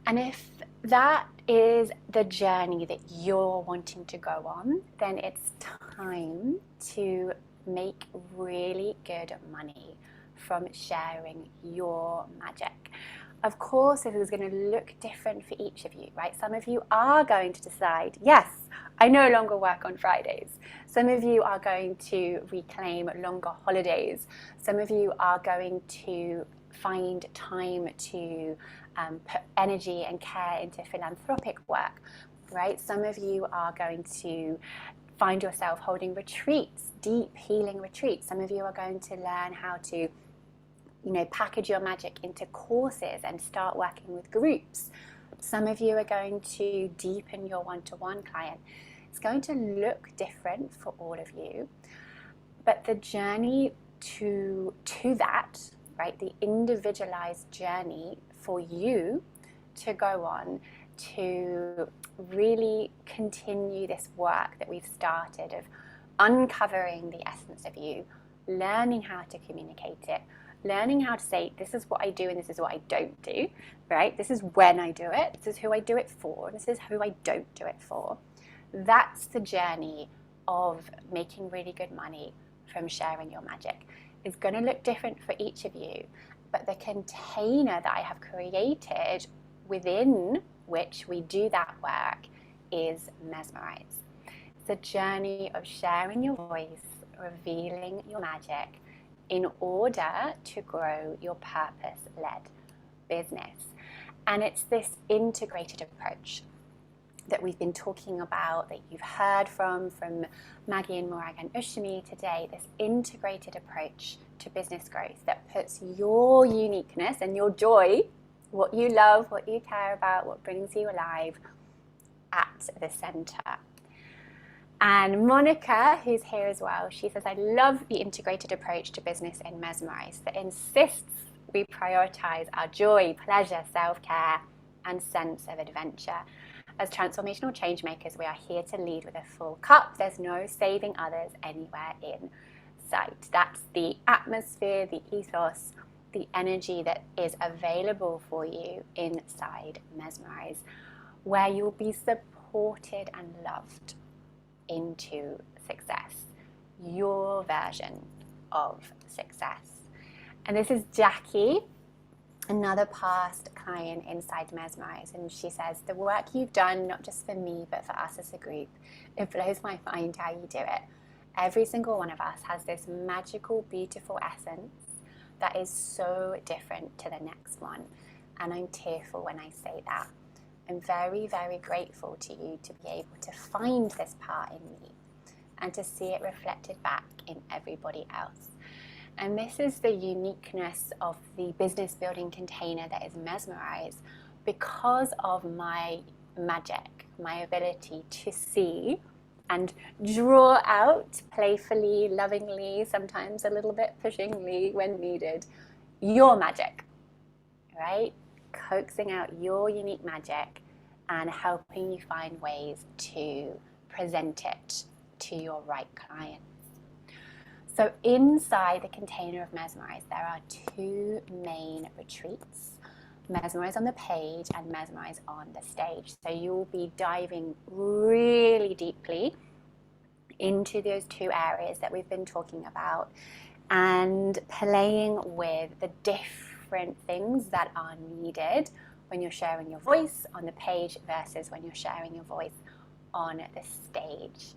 And if that is the journey that you're wanting to go on, then it's time to make really good money from sharing your magic. Of course, this is going to look different for each of you, right? Some of you are going to decide, yes, I no longer work on Fridays. Some of you are going to reclaim longer holidays. Some of you are going to find time to put energy and care into philanthropic work, right? Some of you are going to find yourself holding retreats, deep healing retreats. Some of you are going to learn how to package your magic into courses and start working with groups. Some of you are going to deepen your one-to-one client. It's going to look different for all of you, but the journey to that, right, the individualized journey for you to go on to really continue this work that we've started of uncovering the essence of you, learning how to communicate it, learning how to say, this is what I do and this is what I don't do, right? This is when I do it, this is who I do it for, and this is who I don't do it for. That's the journey of making really good money from sharing your magic. It's going to look different for each of you, but the container that I have created within which we do that work is Mesmerize. It's a journey of sharing your voice, revealing your magic, in order to grow your purpose-led business. And it's this integrated approach that we've been talking about, that you've heard from Maggie and Morag and Ushmi today, this integrated approach to business growth that puts your uniqueness and your joy, what you love, what you care about, what brings you alive, at the center. And Monica, who's here as well, she says, I love the integrated approach to business in Mesmerize that insists we prioritize our joy, pleasure, self-care, and sense of adventure. As transformational change makers, we are here to lead with a full cup. There's no saving others anywhere in sight. That's the atmosphere, the ethos, the energy that is available for you inside Mesmerize, where you'll be supported and loved into success, your version of success. And this is Jackie, another past client inside Mesmerize, and she says, the work you've done, not just for me, but for us as a group, it blows my mind how you do it. Every single one of us has this magical, beautiful essence that is so different to the next one. And I'm tearful when I say that. I'm very, very grateful to you to be able to find this part in me and to see it reflected back in everybody else. And this is the uniqueness of the business building container that is Mesmerize, because of my magic, my ability to see and draw out playfully, lovingly, sometimes a little bit pushingly when needed, your magic, right? Coaxing out your unique magic and helping you find ways to present it to your right clients. So inside the container of Mesmerize, there are two main retreats, Mesmerize on the page and Mesmerize on the stage. So you'll be diving really deeply into those two areas that we've been talking about and playing with the different things that are needed when you're sharing your voice on the page versus when you're sharing your voice on the stage.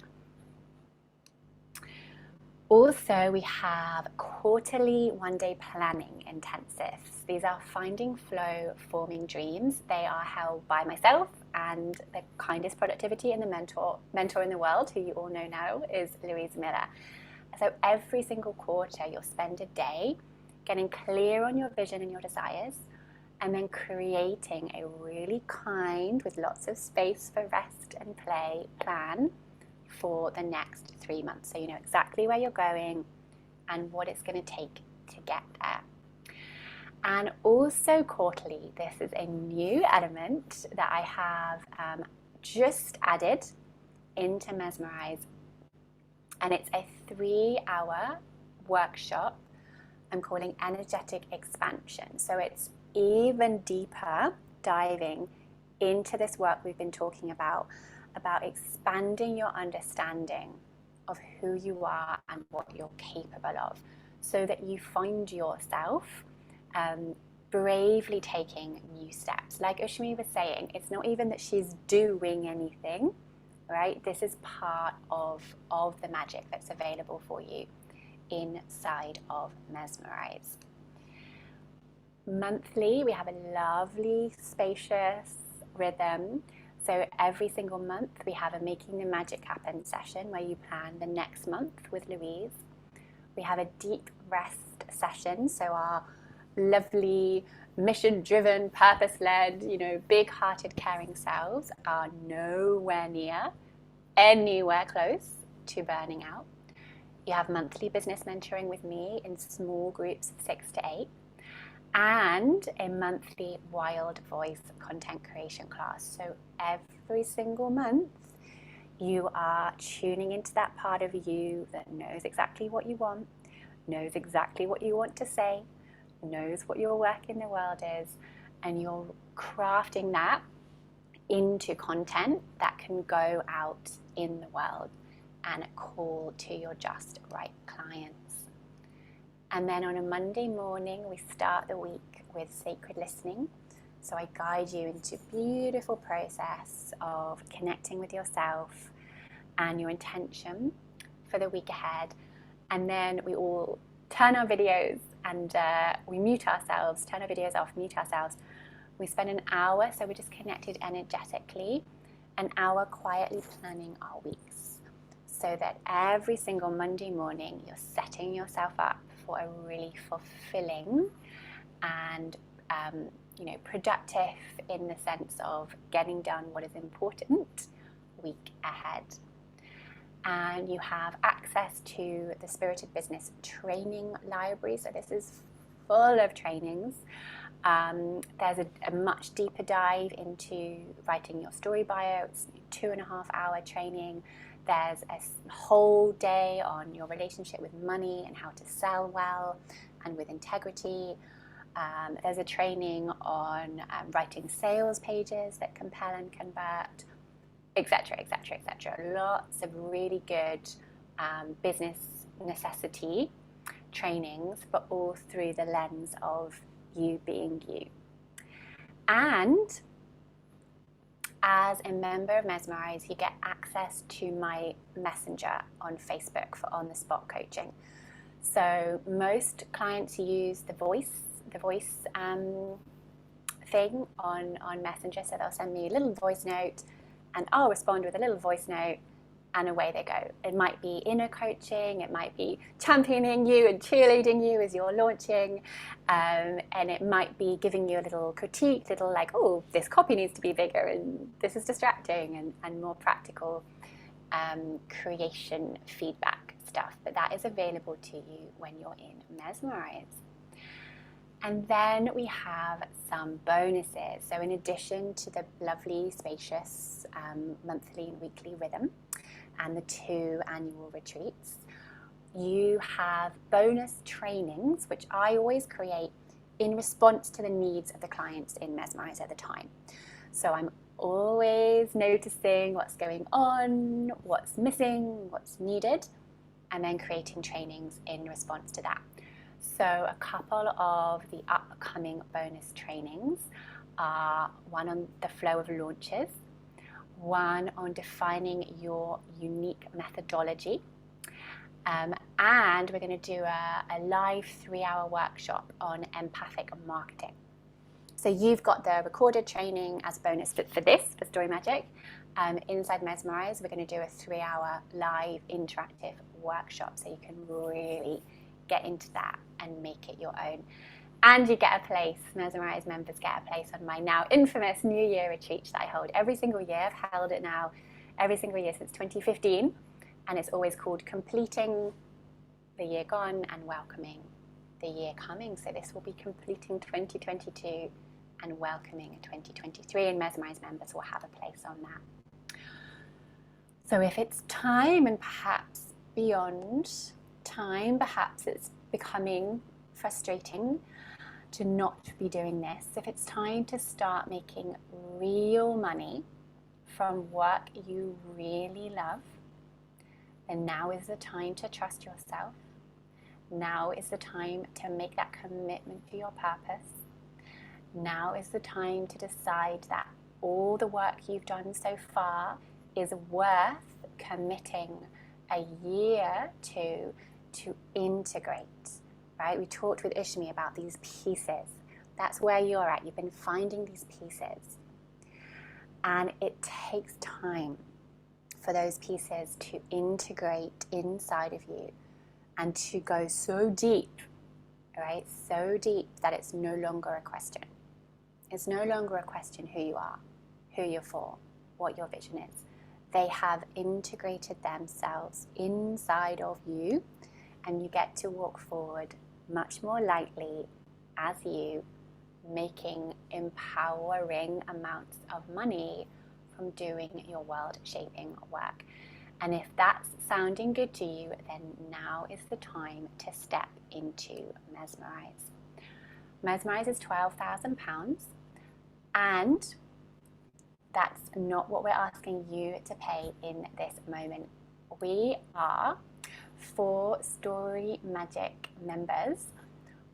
Also, we have quarterly one-day planning intensives. These are Finding Flow, Forming Dreams. They are held by myself and the kindest productivity and the mentor in the world, who you all know now, is Louise Miller. So every single quarter, you'll spend a day getting clear on your vision and your desires, and then creating a really kind, with lots of space for rest and play, plan for the next 3 months. So you know exactly where you're going and what it's going to take to get there. And also quarterly, this is a new element that I have just added into Mesmerize. And it's a 3-hour workshop I'm calling Energetic Expansion. So it's even deeper diving into this work we've been talking about expanding your understanding of who you are and what you're capable of, so that you find yourself bravely taking new steps. Like Ushmi was saying, it's not even that she's doing anything, right? This is part of the magic that's available for you inside of Mesmerize. Monthly, we have a lovely, spacious rhythm. So every single month, we have a Making the Magic Happen session where you plan the next month with Louise. We have a deep rest session. So our lovely, mission-driven, purpose-led, big-hearted, caring selves are nowhere near, anywhere close to burning out. You have monthly business mentoring with me in small groups of 6 to 8, and a monthly Wild Voice content creation class. So every single month, you are tuning into that part of you that knows exactly what you want, knows exactly what you want to say, knows what your work in the world is, and you're crafting that into content that can go out in the world and call to your just right clients. And then on a Monday morning, we start the week with sacred listening. So I guide you into a beautiful process of connecting with yourself and your intention for the week ahead. And then we all turn our videos and we mute ourselves, turn our videos off, mute ourselves. We spend an hour, so we're just connected energetically, an hour quietly planning our weeks, so that every single Monday morning you're setting yourself up for a really fulfilling and productive, in the sense of getting done what is important week ahead. And you have access to the Spirited Business training library. So this is full of trainings. There's a much deeper dive into writing your story bio. It's a 2.5-hour training. There's a whole day on your relationship with money and how to sell well and with integrity. There's a training on writing sales pages that compel and convert, etc., etc., etc. Lots of really good business necessity trainings, but all through the lens of you being you. And as a member of Mesmerize, you get access to my messenger on Facebook for on-the-spot coaching. So most clients use the voice thing on Messenger. So they'll send me a little voice note and I'll respond with a little voice note, and away they go. It might be inner coaching, it might be championing you and cheerleading you as you're launching, and it might be giving you a little critique, little like, oh, this copy needs to be bigger and this is distracting, and more practical creation feedback stuff. But that is available to you when you're in Mesmerize. And then we have some bonuses. So in addition to the lovely, spacious monthly and weekly rhythm and the 2 annual retreats, you have bonus trainings, which I always create in response to the needs of the clients in Mesmerize at the time. So I'm always noticing what's going on, what's missing, what's needed, and then creating trainings in response to that. So a couple of the upcoming bonus trainings are one on the flow of launches, one on defining your unique methodology, and we're going to do a live 3-hour workshop on empathic marketing. So you've got the recorded training as bonus for this, for StoryMagic. Inside Mesmerize, we're going to do a 3-hour live interactive workshop, so you can really get into that and make it your own. And you get a place, Mesmerize members get a place on my now infamous New Year retreat that I hold every single year. I've held it now every single year since 2015, and it's always called Completing the Year Gone and Welcoming the year coming. So this will be completing 2022 and welcoming 2023, and Mesmerize members will have a place on that. So if it's time, and perhaps beyond time, perhaps it's becoming frustrating to not be doing this, if it's time to start making real money from work you really love, then now is the time to trust yourself. Now is the time to make that commitment to your purpose. Now is the time to decide that all the work you've done so far is worth committing a year to integrate, right? We talked with Ishmi about these pieces. That's where you're at. You've been finding these pieces. And it takes time for those pieces to integrate inside of you and to go so deep, right? So deep that it's no longer a question. It's no longer a question who you are, who you're for, what your vision is. They have integrated themselves inside of you, and you get to walk forward much more lightly as you, making empowering amounts of money from doing your world-shaping work. And if that's sounding good to you, then now is the time to step into Mesmerize. Mesmerize is £12,000, and that's not what we're asking you to pay in this moment. We are, for StoryMagic members,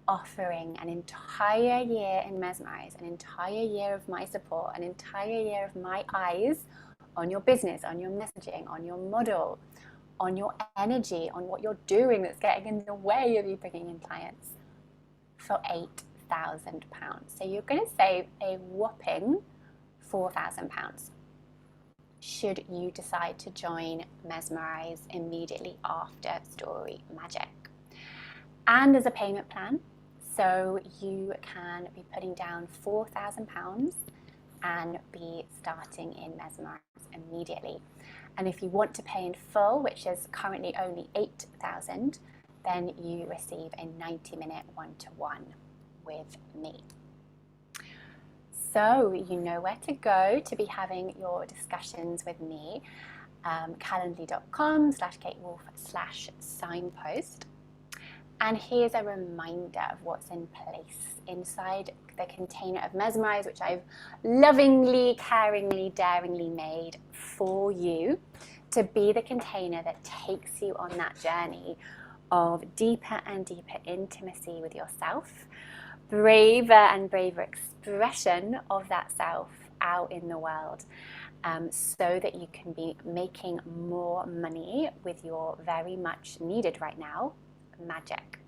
offering an entire year in Mesmerize, an entire year of my support, an entire year of my eyes on your business, on your messaging, on your model, on your energy, on what you're doing that's getting in the way of you bringing in clients, for £8,000. So you're going to save a whopping £4,000 should you decide to join Mesmerize immediately after StoryMagic. And there's a payment plan, so you can be putting down £4,000 and be starting in Mesmerize immediately. And if you want to pay in full, which is currently only £8,000, then you receive a 90-minute one-to-one with me. So you know where to go to be having your discussions with me. calendly.com/katewolf/signpost. And here's a reminder of what's in place inside the container of Mesmerize, which I've lovingly, caringly, daringly made for you to be the container that takes you on that journey of deeper and deeper intimacy with yourself, braver and braver expression of that self out in the world, so that you can be making more money with your very much needed right now magic.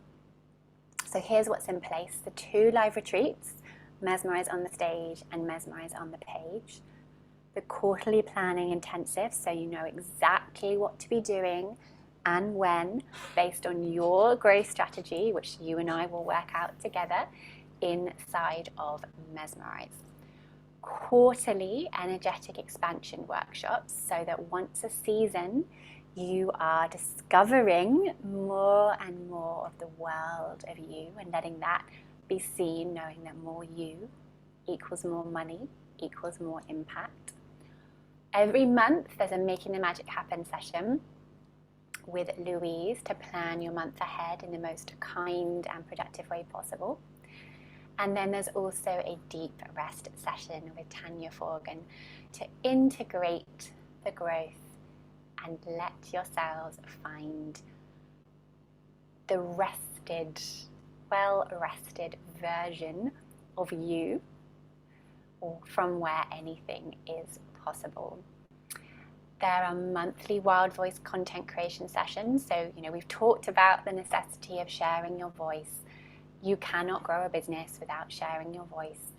So here's what's in place: the 2 live retreats, Mesmerize on the stage and Mesmerize on the page, the quarterly planning intensive, so you know exactly what to be doing and when, based on your growth strategy, which you and I will work out together inside of Mesmerize. Quarterly energetic expansion workshops, so that once a season you are discovering more and more of the world of you and letting that be seen, knowing that more you equals more money, equals more impact. Every month there's a Making the Magic Happen session with Louise to plan your month ahead in the most kind and productive way possible. And then there's also a deep rest session with Tanya Forgan to integrate the growth and let yourselves find the rested, well-rested version of you, or from where anything is possible. There are monthly Wild Voice content creation sessions. So, we've talked about the necessity of sharing your voice. You cannot grow a business without sharing your voice.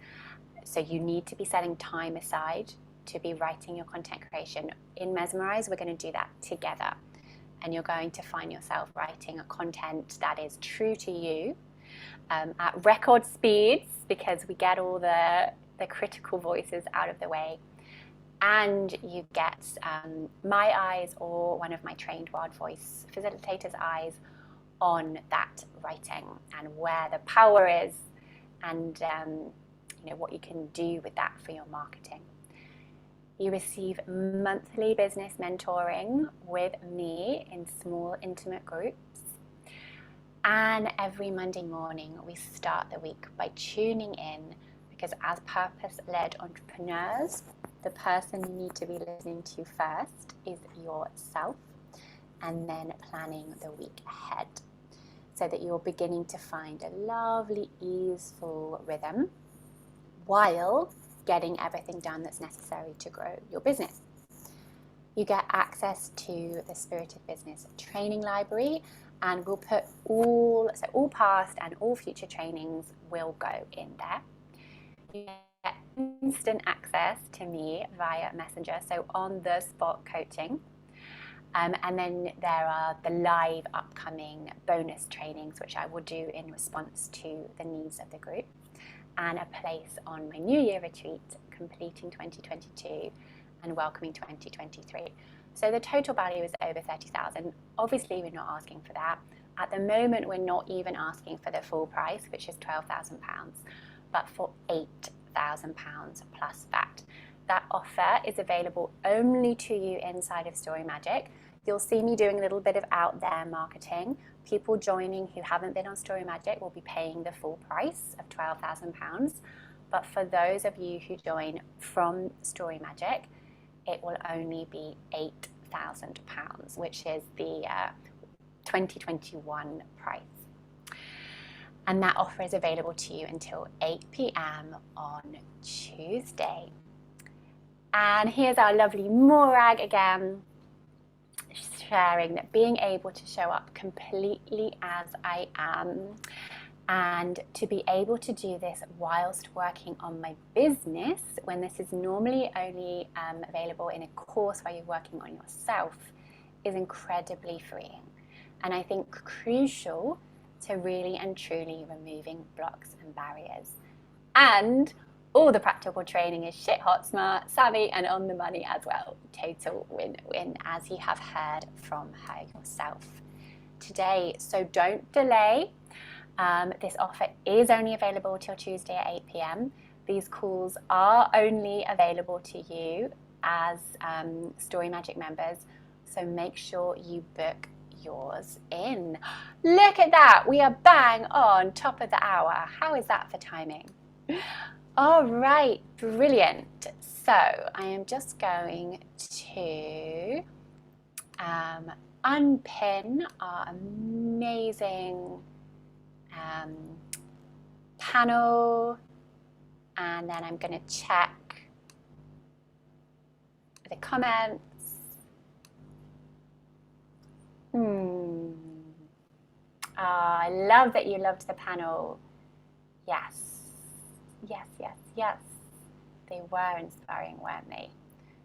So you need to be setting time aside to be writing your content creation. In Mesmerize, we're going to do that together. And you're going to find yourself writing a content that is true to you at record speeds, because we get all the critical voices out of the way. And you get my eyes or one of my trained Wild Voice facilitators' eyes on that writing and where the power is, and what you can do with that for your marketing. You receive monthly business mentoring with me in small, intimate groups. And every Monday morning, we start the week by tuning in, because as purpose-led entrepreneurs, the person you need to be listening to first is yourself, and then planning the week ahead, so that you're beginning to find a lovely, easeful rhythm while getting everything done that's necessary to grow your business. You get access to the Spirit of Business training library, and we'll put all past and all future trainings will go in there. You get instant access to me via Messenger, so on the spot coaching. And then there are the live upcoming bonus trainings, which I will do in response to the needs of the group, and a place on my New Year retreat, completing 2022 and welcoming 2023. So the total value is over 30,000. Obviously, we're not asking for that. At the moment, we're not even asking for the full price, which is £12,000, but for £8,000 plus VAT. That offer is available only to you inside of StoryMagic. You'll see me doing a little bit of out there marketing. People joining who haven't been on StoryMagic will be paying the full price of £12,000. But for those of you who join from StoryMagic, it will only be £8,000, which is the 2021 price. And that offer is available to you until 8 p.m. on Tuesday. And here's our lovely Morag again, sharing that being able to show up completely as I am, and to be able to do this whilst working on my business, when this is normally only available in a course where you're working on yourself, is incredibly freeing. And I think crucial to really and truly removing blocks and barriers. And all the practical training is shit hot, smart, savvy, and on the money as well. Total win-win, as you have heard from her yourself today. So don't delay. This offer is only available till Tuesday at 8 p.m. These calls are only available to you as StoryMagic members. So make sure you book yours in. Look at that. We are bang on top of the hour. How is that for timing? All right, brilliant. So I am just going to unpin our amazing panel, and then I'm going to check the comments. I love that you loved the panel. Yes. Yes, yes, yes. They were inspiring, weren't they?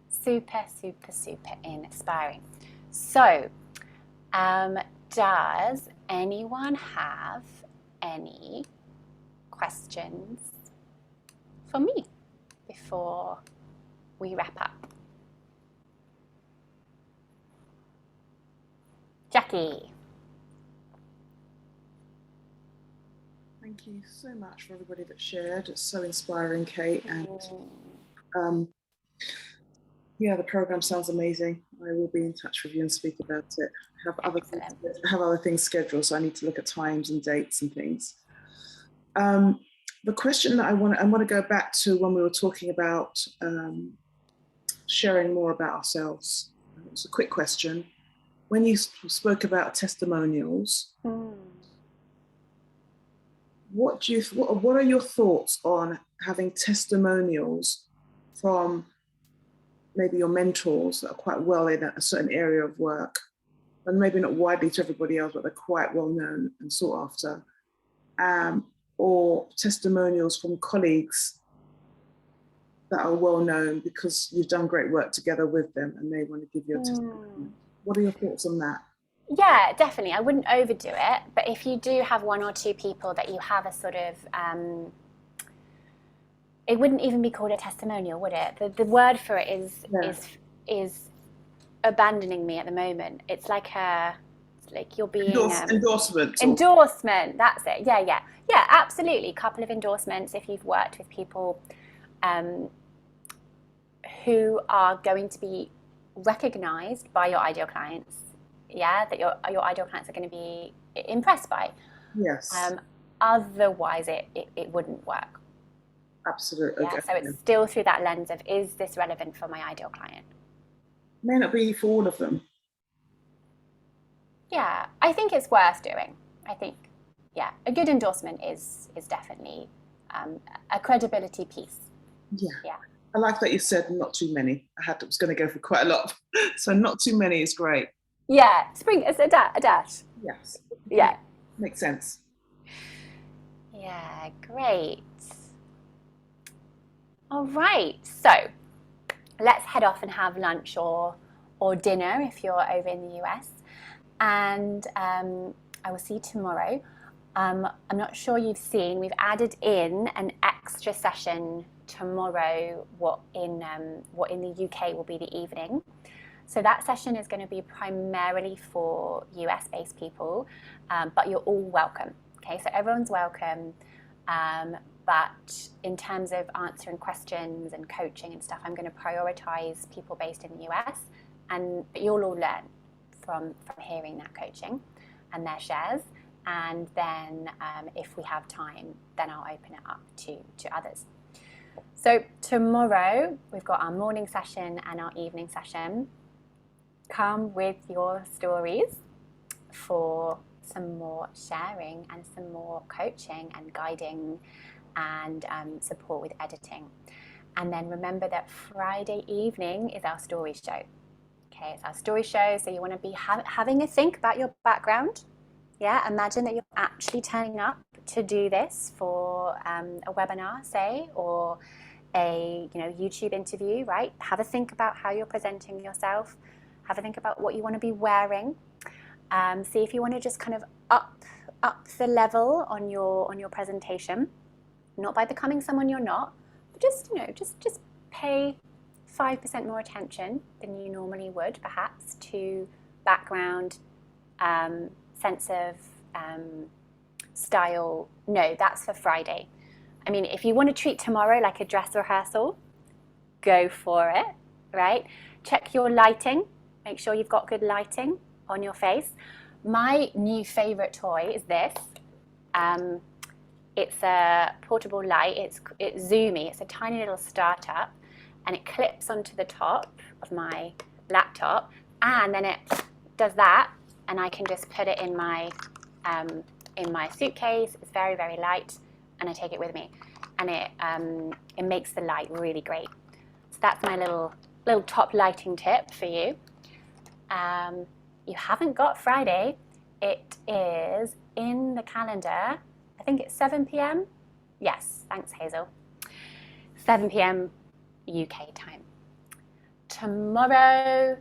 Super, super, super inspiring. So, does anyone have any questions for me before we wrap up? Jackie. Thank you so much for everybody that shared. It's so inspiring, Kate. And yeah, the program sounds amazing. I will be in touch with you and speak about it. I have other things scheduled, so I need to look at times and dates and things. The question that I want to go back to when we were talking about sharing more about ourselves. It's a quick question. When you spoke about testimonials, what are your thoughts on having testimonials from maybe your mentors that are quite well in a certain area of work, and maybe not widely to everybody else, but they're quite well known and sought after, or testimonials from colleagues that are well known because you've done great work together with them and they want to give you a testimonial? What are your thoughts on that? Yeah, definitely. I wouldn't overdo it, but if you do have one or two people that you have a sort of, it wouldn't even be called a testimonial, would it? The word for it is abandoning me at the moment. It's like like you're being endorsement. Endorsement. That's it. Yeah. Absolutely. A couple of endorsements if you've worked with people who are going to be recognized by your ideal clients. Yeah, that your ideal clients are going to be impressed by. Yes. Otherwise, it wouldn't work. Absolutely. Yeah. So it's still through that lens of, is this relevant for my ideal client? May not be for all of them. Yeah, I think it's worth doing. I think, yeah, a good endorsement is definitely a credibility piece. Yeah. I like that you said not too many. Was going to go for quite a lot. So not too many is great. Yeah, it's a dash. Yes. Yeah. Makes sense. Yeah, great. All right, so let's head off and have lunch or dinner if you're over in the US. And I will see you tomorrow. I'm not sure you've seen, we've added in an extra session tomorrow, what in the UK will be the evening. So that session is going to be primarily for US-based people, but you're all welcome. Okay, so everyone's welcome. But in terms of answering questions and coaching and stuff, I'm going to prioritize people based in the US, but you'll all learn from hearing that coaching and their shares. And then if we have time, then I'll open it up to others. So tomorrow we've got our morning session and our evening session. Come with your stories for some more sharing and some more coaching and guiding and support with editing. And then remember that Friday evening is our story show. Okay, it's our story show, so you want to be having a think about your background. Yeah, imagine that you're actually turning up to do this for a webinar, say, or a YouTube interview, right? Have a think about how you're presenting yourself. Have a think about what you want to be wearing. See if you want to just kind of up the level on your presentation, not by becoming someone you're not, but just pay 5% more attention than you normally would, perhaps, to background, sense of style. No, that's for Friday. I mean, if you want to treat tomorrow like a dress rehearsal, go for it, right? Check your lighting. Make sure you've got good lighting on your face. My new favorite toy is this. It's a portable light. It's zoomy. It's a tiny little startup, and it clips onto the top of my laptop, and then it does that, and I can just put it in my suitcase. It's very, very light, and I take it with me, and it makes the light really great. So that's my little top lighting tip for you. You haven't got Friday. It is in the calendar. I think it's 7 p.m. Yes, thanks, Hazel. 7 p.m. UK time. Tomorrow,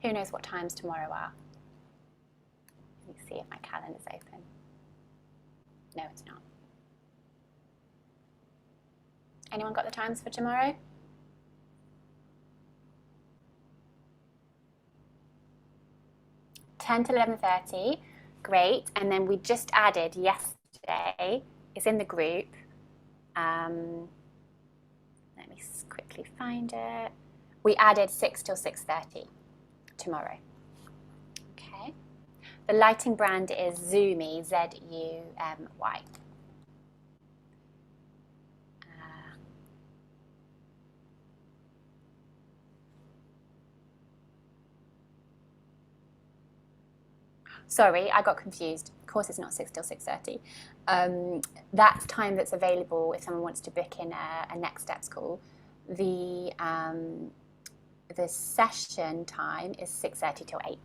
who knows what times tomorrow are? Let me see if my calendar's open. No, it's not. Anyone got the times for tomorrow? (10 to 11:30), great. And then we just added yesterday, it's in the group. Let me quickly find it. We added 6 till 6:30 tomorrow. Okay. The lighting brand is Zoomy, Z-U-M-Y. Sorry, I got confused. Of course, it's not 6 till 6:30. That's time that's available if someone wants to book in a next steps call. The session time is 6:30 till 8.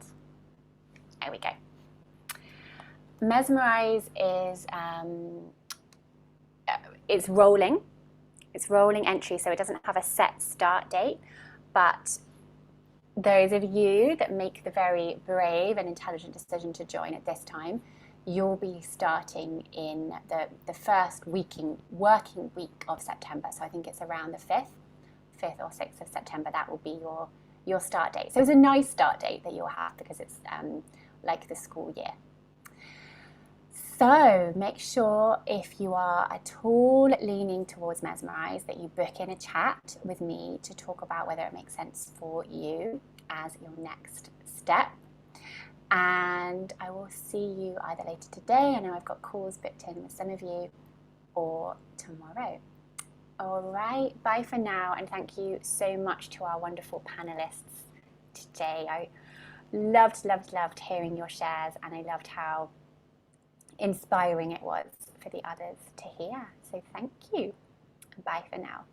There we go. Mesmerize is it's rolling. It's rolling entry, so it doesn't have a set start date, but those of you that make the very brave and intelligent decision to join at this time, you'll be starting in the first working week of September. So I think it's around the 5th or 6th of September. That will be your start date. So it's a nice start date that you'll have, because it's like the school year. So make sure if you are at all leaning towards Mesmerize that you book in a chat with me to talk about whether it makes sense for you as your next step. And I will see you either later today, I know I've got calls booked in with some of you, or tomorrow. All right, bye for now, and thank you so much to our wonderful panelists today. I loved hearing your shares, and I loved how inspiring it was for the others to hear. So thank you. Bye for now.